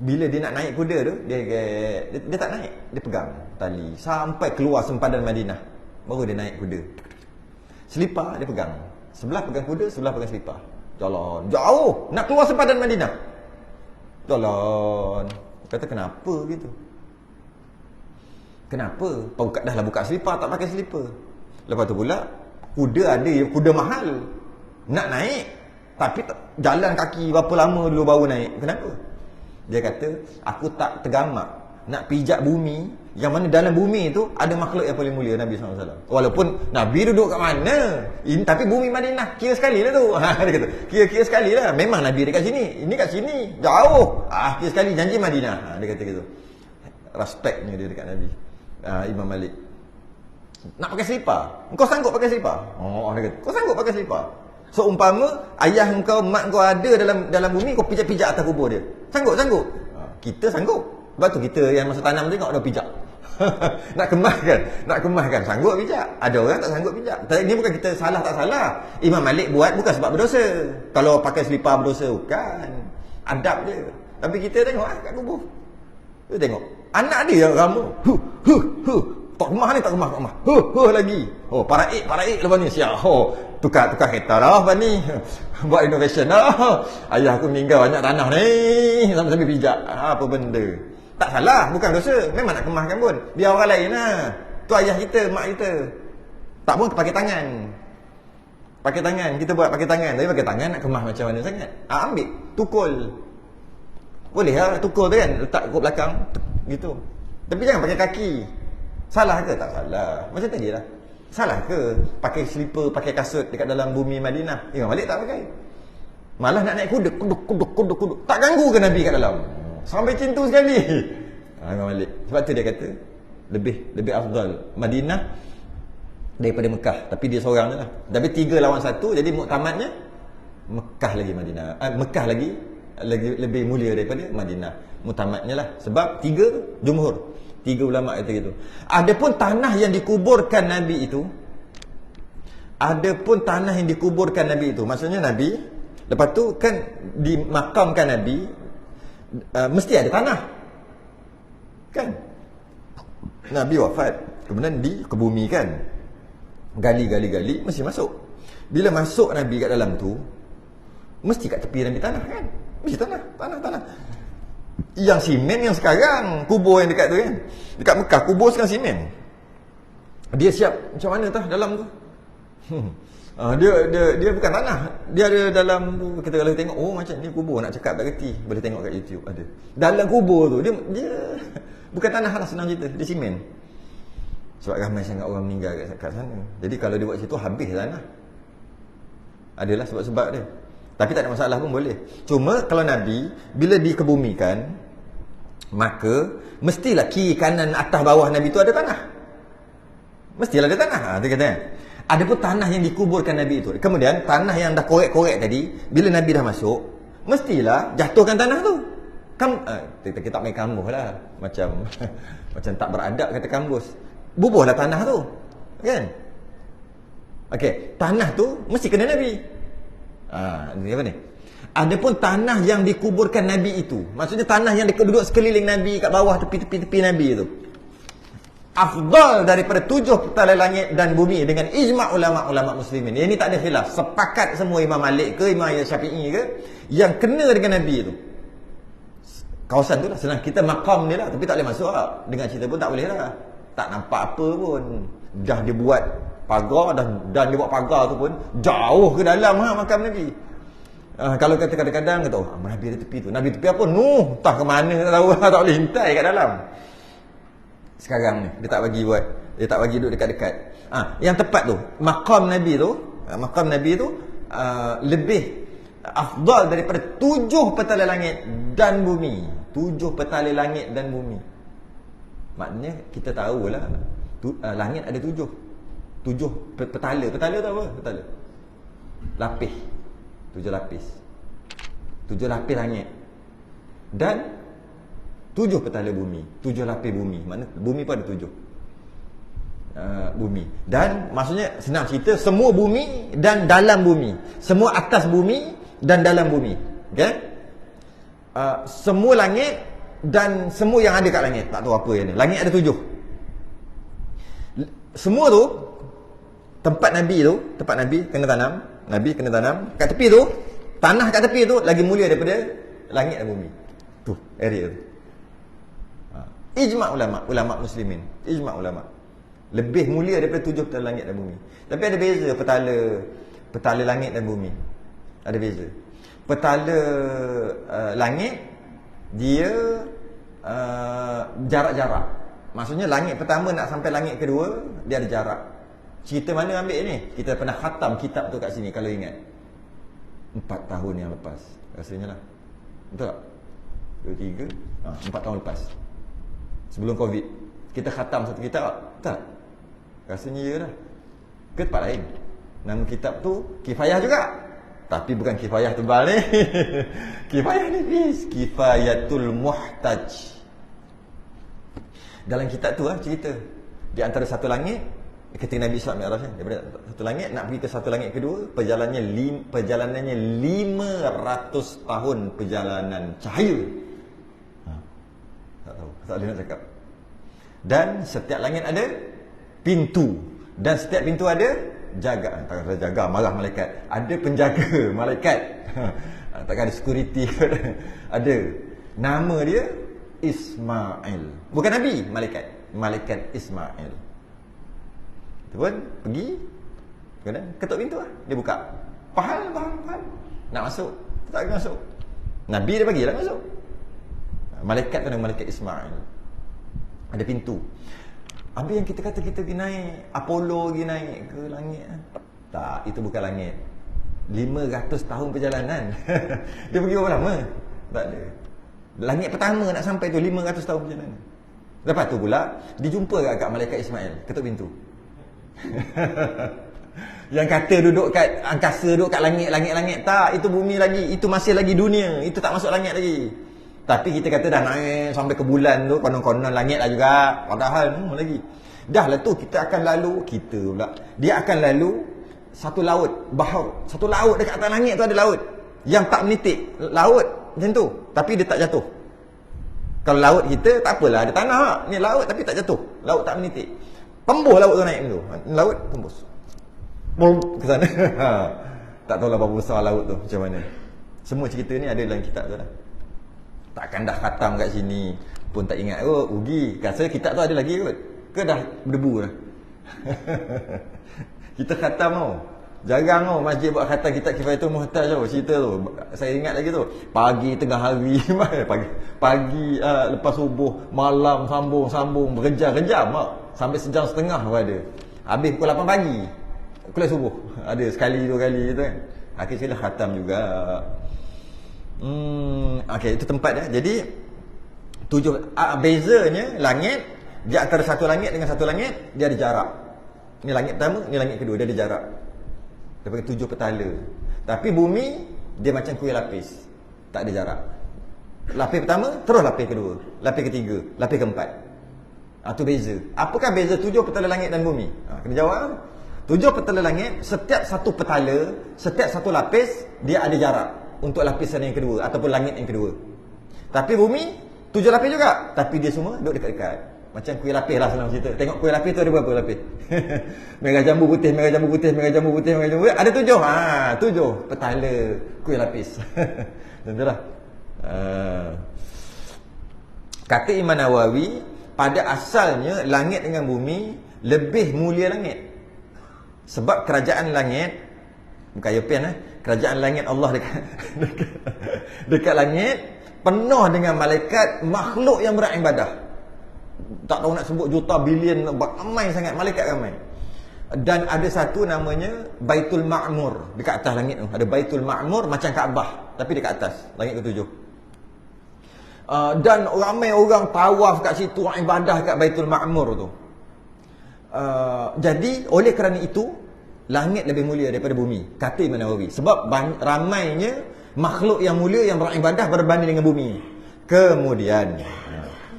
Bila dia nak naik kuda tu, dia tak naik. Dia pegang tali sampai keluar sempadan Madinah. Baru dia naik kuda. Selipar dia pegang. Sebelah pegang kuda, sebelah pegang selipar. Jalan jauh nak keluar sempadan Madinah. Jalan. Kata kenapa gitu? Kenapa? Dah lah buka selipar, tak pakai selipar. Lepas tu pula kuda mahal. Nak naik tapi jalan kaki berapa lama dulu baru naik. Kenapa? Dia kata aku tak tergamak nak pijak bumi, yang mana dalam bumi tu ada makhluk yang paling mulia, Nabi SAW. Walaupun Nabi duduk kat mana, tapi bumi Madinah kira sekali lah tu. Dia kata kira sekali lah. Memang Nabi dekat sini, ini kat sini jauh, kira sekali janji Madinah. Dia kata gitu. Respectnya dia dekat Nabi. Imam Malik nak pakai selipar, kau sanggup pakai selipar? Dia kata kau sanggup pakai selipar? So umpama ayah kau, mak kau ada dalam bumi, kau pijak-pijak atas kubur dia, sanggup? Kita sanggup. Sebab tu kita yang masa tanam tengok dah pijak. Nak kemaskan sanggup pijak. Ada orang tak sanggup pijak. Ini bukan kita salah tak salah. Imam Malik buat bukan sebab berdosa. Kalau pakai selipar berdosa, bukan. Adab je. Tapi kita tengok kat kubur. Kita tengok anak dia yang ramu. Tak kemah lagi. Paraik lepas ni siap. tukar kereta dah apa ni. Buat innovation dah. Ayah aku meninggal banyak tanah ni. Sambil-sambil pijak. Apa benda. Tak salah, bukan dosa. Memang nak kemaskan pun. Biar orang lain lah. Tu ayah kita, mak kita. Tak pun pakai tangan. Pakai tangan, kita buat pakai tangan. Tapi pakai tangan nak kemas macam mana sangat. Ambil, tukul. Boleh lah tukul tu kan. Letak kat belakang. Gitu. Tapi jangan pakai kaki. Salah ke? Tak salah. Macam tadi lah. Salah ke pakai slipper, pakai kasut dekat dalam bumi Madinah? Imam Malik tak pakai. Malah nak naik kuda, kuduk. Tak ganggu ke Nabi kat dalam? Sampai cintu sekali. Imam Malik. Sebab tu dia kata lebih afdal Madinah daripada Mekah. Tapi dia seorang je lah. Tapi 3 lawan 1, jadi muktamadnya Mekah lagi Madinah. Mekah lagi lebih mulia daripada Madinah. Muktamadnya lah. Sebab 3 jumhur. 3 ulama kata gitu. Adapun tanah yang dikuburkan Nabi itu, maksudnya Nabi lepas tu kan dimakamkan Nabi, mesti ada tanah. Kan? Nabi wafat, kemudian dikebumikan. Gali, mesti masuk. Bila masuk Nabi kat dalam tu, mesti kat tepi Nabi tanah kan? Mesti tanah. Yang simen yang sekarang, kubur yang dekat tu kan. Dekat Mekah, kubur sekarang simen. Dia siap macam mana tah dalam tu? Dia bukan tanah. Dia ada dalam tu, kita kalau tengok, oh macam ni kubur, nak cakap tak kerti. Boleh tengok kat YouTube ada. Dalam kubur tu, dia bukan tanah lah, senang cerita. Dia simen. Sebab ramai sangat orang meninggal kat sana. Jadi kalau dia buat situ, habis tanah. Adalah sebab-sebab dia. Tapi tak ada masalah pun boleh. Cuma kalau Nabi bila dikebumikan, maka mestilah kiri kanan atas bawah Nabi tu ada tanah. Mestilah ada tanah. Dia kata. Ada pun tanah yang dikuburkan Nabi itu. Kemudian tanah yang dah korek-korek tadi, bila Nabi dah masuk, mestilah jatuhkan tanah tu. Kita tak main kambuh lah. Macam tak beradab kata kambus. Bubuhlah tanah tu. Kan? Okey, tanah tu mesti kena Nabi. Ini apa ni? Adapun tanah yang dikuburkan Nabi itu, maksudnya tanah yang duduk sekeliling Nabi kat bawah tepi Nabi itu, afdal daripada 7 petala langit dan bumi dengan ijma' ulama' muslimin. Ini tak ada khilaf. Sepakat semua Imam Malik ke Imam Syafi'i ke yang kena dengan Nabi itu. Kawasan tu lah senang. Kita maqam ni lah, tapi tak boleh masuk lah. Dengan cerita pun tak boleh lah. Tak nampak apa pun. Dah dia buat pagar dan dia buat pagar tu pun jauh ke dalam makam Nabi. Kalau kata kadang-kadang kata Nabi ada tepi tu. Nabi tepi apa? Entah ke mana tak tahu. Tak boleh hintai kat dalam. Sekarang ni dia tak bagi buat. Dia tak bagi duduk dekat-dekat. Yang tepat tu, makam Nabi tu lebih afdal daripada 7 petala langit dan bumi. 7 petala langit dan bumi. Maknanya kita tahulah langit ada 7 petala. Petala tu apa? Petala. Lapis. 7 lapis. 7 lapis langit. Dan 7 petala bumi. 7 lapis bumi. Mana bumi pun ada 7. Bumi. Dan maksudnya senang cerita, semua bumi dan dalam bumi. Semua atas bumi dan dalam bumi. Okey? Semua langit dan semua yang ada kat langit. Tak tahu apa yang ni. Langit ada 7. Semua tu tempat Nabi kena tanam. Nabi kena tanam kat tepi tu. Tanah kat tepi tu lagi mulia daripada langit dan bumi. Tu area tu. Ijma' ulama' muslimin. Ijma' ulama'. Lebih mulia daripada 7 petala langit dan bumi. Tapi ada beza petala langit dan bumi. Ada beza. Petala langit dia jarak-jarak. Maksudnya langit pertama nak sampai langit kedua, dia ada jarak. Cerita mana ambil ni? Kita pernah khatam kitab tu kat sini kalau ingat. 4 tahun yang lepas rasanya lah. Betul tak? 2, 3 4 tahun lepas. Sebelum Covid. Kita khatam satu kitab tak? Rasanya ya dah. Ke tempat lain. Nama kitab tu Kifayah juga. Tapi bukan Kifayah tebal ni. Kifayah nipis. Kifayatul Muhtaj. Dalam kitab tu cerita. Di antara satu langit, ketika Nabi Islam Mi'raj, daripada satu langit nak pergi ke satu langit kedua, perjalanannya 500 tahun perjalanan cahaya. Tak tahu, tak boleh nak cakap. Dan setiap langit ada pintu, dan setiap pintu ada jaga, tak kata jaga marah malaikat, ada penjaga malaikat. Takkan ada security. Ada. Nama dia Ismail. Bukan Nabi, malaikat Ismail. Itu pun pergi, ketuk pintu lah. Dia buka. Faham. Nak masuk, tak nak masuk. Nabi dia bagilah masuk. Malaikat tu nama malaikat Ismail. Ada pintu. Habis yang kita kata kita pergi naik Apollo, pergi naik ke langit. Tak, itu bukan langit. 500 tahun perjalanan. Dia pergi berapa lama? Tak ada. Langit pertama nak sampai tu 500 tahun perjalanan. Lepas tu pula dijumpa kat malaikat Ismail, ketuk pintu. Yang kata duduk kat angkasa, duduk kat langit, tak, itu bumi lagi, itu masih lagi dunia, itu tak masuk langit lagi. Tapi kita kata dah naik sampai ke bulan tu, konon-konon langit lah juga. Padahal lagi. Dah lah tu kita akan lalu, kita pula, dia akan lalu satu laut, bahar. Satu laut dekat atas langit tu ada laut yang tak menitik. Laut macam tu, tapi dia tak jatuh. Kalau laut kita tak apalah, ada tanah. Ni laut tapi tak jatuh. Laut tak menitik. Tembus laut tu naik tu. Laut tembus. Ke sana. Tak tahulah berapa besar laut tu, macam mana. Semua cerita ni ada dalam kitab tu lah. Takkan dah khatam kat sini pun tak ingat kot, rugi. Rasa kitab tu ada lagi kot, ke dah berdebu dah. Kita khatam tau. Jarang tau masjid buat khatam kitab Kifayatul Muhtaj tau. Cerita tu saya ingat lagi tu. Pagi tengah hari. Pagi lepas subuh, malam sambung berjam-jam sampai sejam setengah pun ada. Habis pukul 8 pagi, kuliah subuh ada sekali dua kali tu kan. Akhirnya khatam juga. Okey, itu tempat dia. Jadi bezanya langit, dia antara satu langit dengan satu langit dia ada jarak. Ni langit pertama, ni langit kedua, dia ada jarak. Dia pakai 7 petala. Tapi bumi dia macam kuih lapis, tak ada jarak. Lapis pertama, terus lapis kedua, lapis ketiga, lapis keempat. Tu beza. Apakah beza 7 petala langit dan bumi? Kena jawab. 7 petala langit, setiap satu petala, setiap satu lapis dia ada jarak untuk lapisan yang kedua ataupun langit yang kedua. Tapi bumi 7 lapis juga, tapi dia semua duduk dekat-dekat. Macam kuih lapis lah senang cerita. Tengok kuih lapis tu ada berapa lapis? Merah jambu putih, merah jambu putih, merah jambu putih, merah jambu putih. Ada 7. 7 petala kuih lapis. Tentulah. Kata Imam Nawawi, pada asalnya langit dengan bumi lebih mulia langit. Sebab kerajaan langit, bukan European kerajaan langit Allah dekat langit penuh dengan malaikat, makhluk yang beribadah. Tak tahu nak sebut juta bilion, ramai sangat malaikat, ramai. Dan ada satu namanya Baitul Ma'mur dekat atas langit tu. Ada Baitul Ma'mur macam Kaabah tapi dekat atas langit ke-7. Dan ramai orang tawaf kat situ, ibadah kat Baitul Ma'mur tu. Jadi oleh kerana itu langit lebih mulia daripada bumi, kata Imam Nawawi. Sebab ramainya makhluk yang mulia yang beribadah berbanding dengan bumi. Kemudian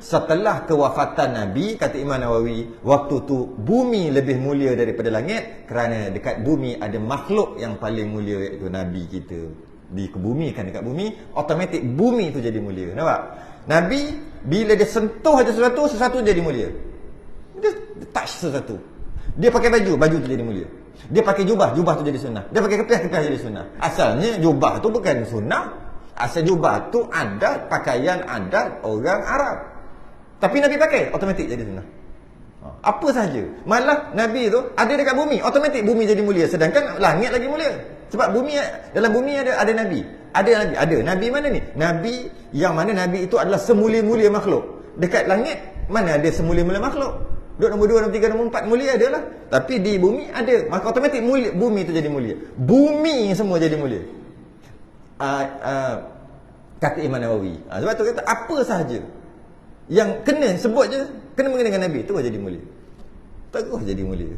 setelah kewafatan Nabi, kata Imam Nawawi, waktu tu bumi lebih mulia daripada langit kerana dekat bumi ada makhluk yang paling mulia, iaitu Nabi kita. Dikebumikan dekat bumi, automatik bumi tu jadi mulia. Nampak? Nabi bila dia sentuh aja sesuatu jadi mulia. Dia touch sesuatu. Dia pakai baju tu jadi mulia. Dia pakai jubah tu jadi sunnah. Dia pakai kepiah jadi sunnah. Asalnya jubah tu bukan sunnah. Asal jubah tu adat, pakaian adat orang Arab. Tapi Nabi pakai, automatik jadi sunnah. Apa sahaja. Malah Nabi tu ada dekat bumi, automatik bumi jadi mulia. Sedangkan langit lagi mulia. Sebab bumi, dalam bumi ada Nabi. Ada Nabi mana ni? Nabi yang mana Nabi itu adalah semulia-mulia makhluk. Dekat langit mana ada semulia-mulia makhluk? Duduk nombor 2, nombor 3, nombor 4 mulia adalah. Tapi di bumi ada. Maka automatik mulia, bumi itu jadi mulia. Bumi semua jadi mulia. Kata Imam Nawawi. Sebab tu kata apa sahaja yang kena sebut je, kena mengenai dengan Nabi, tu jadi mulia. Terus jadi mulia.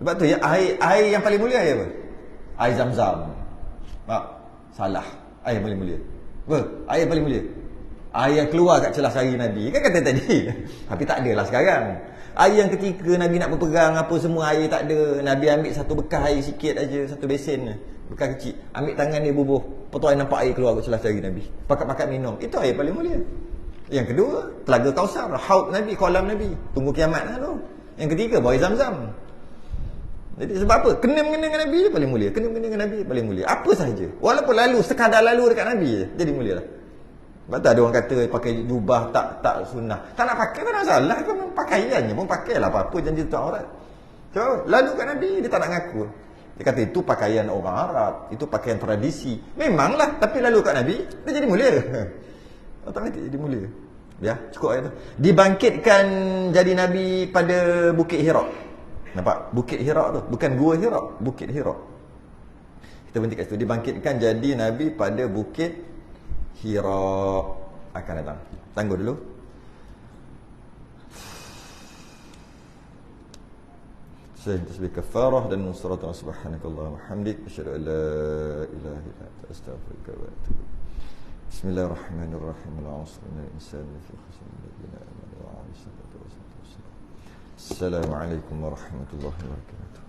Sebab tu ya, air yang paling mulia air apa? Air Zam-Zam. Salah. Air yang paling mulia. Apa? Air yang paling mulia. Air yang keluar kat celah sari Nabi. Kan kata tadi. Tapi tak adalah sekarang. Air yang ketika Nabi nak berperang apa semua, air tak ada. Nabi ambil satu bekas air sikit aja, satu besen, bekas kecil. Ambil tangan dia bubuh, betul air nampak air keluar kat celah sari Nabi. Pakat-pakat minum. Itu air paling mulia. Yang kedua, Telaga Kausar, haud Nabi, kolam Nabi. Tunggu kiamat lah tu. Yang ketiga, bawa Zam-Zam. Jadi sebab apa? Kena-mengena dengan Nabi je paling mulia. Kena-mengena dengan Nabi paling mulia. Apa sahaja. Walaupun lalu, sekadar lalu dekat Nabi je, jadi mulia lah. Sebab tu ada orang kata pakai jubah tak sunnah. Tak nak pakai tak ada masalah. Kan pakaiannya pun pakailah apa-apa janji tutup aurat. So, lalu kat Nabi dia tak nak ngaku. Dia kata itu pakaian orang Arab, itu pakaian tradisi. Memanglah, tapi lalu kat Nabi dia jadi mulia. Otomatik jadi mulia. Ya, cukup ayat tu. Dibangkitkan jadi Nabi pada Bukit Hira. Nampak? Bukit Hira tu, bukan Gua Hira, Bukit Hira. Kita berhenti kat situ. Dibangkitkan jadi Nabi pada Bukit Hira. Akan datang. Tunggu dulu. Saya tasbih kafarah dan musyratan subhanakallah wa hamdik asyhadu an la ilaha illa anta astaghfiruka wa atubu. Bismillahirrahmanirrahim. Al-'asr innal insana lafi khusr illa man amana wa 'amila salihah. Assalamualaikum warahmatullahi wabarakatuh.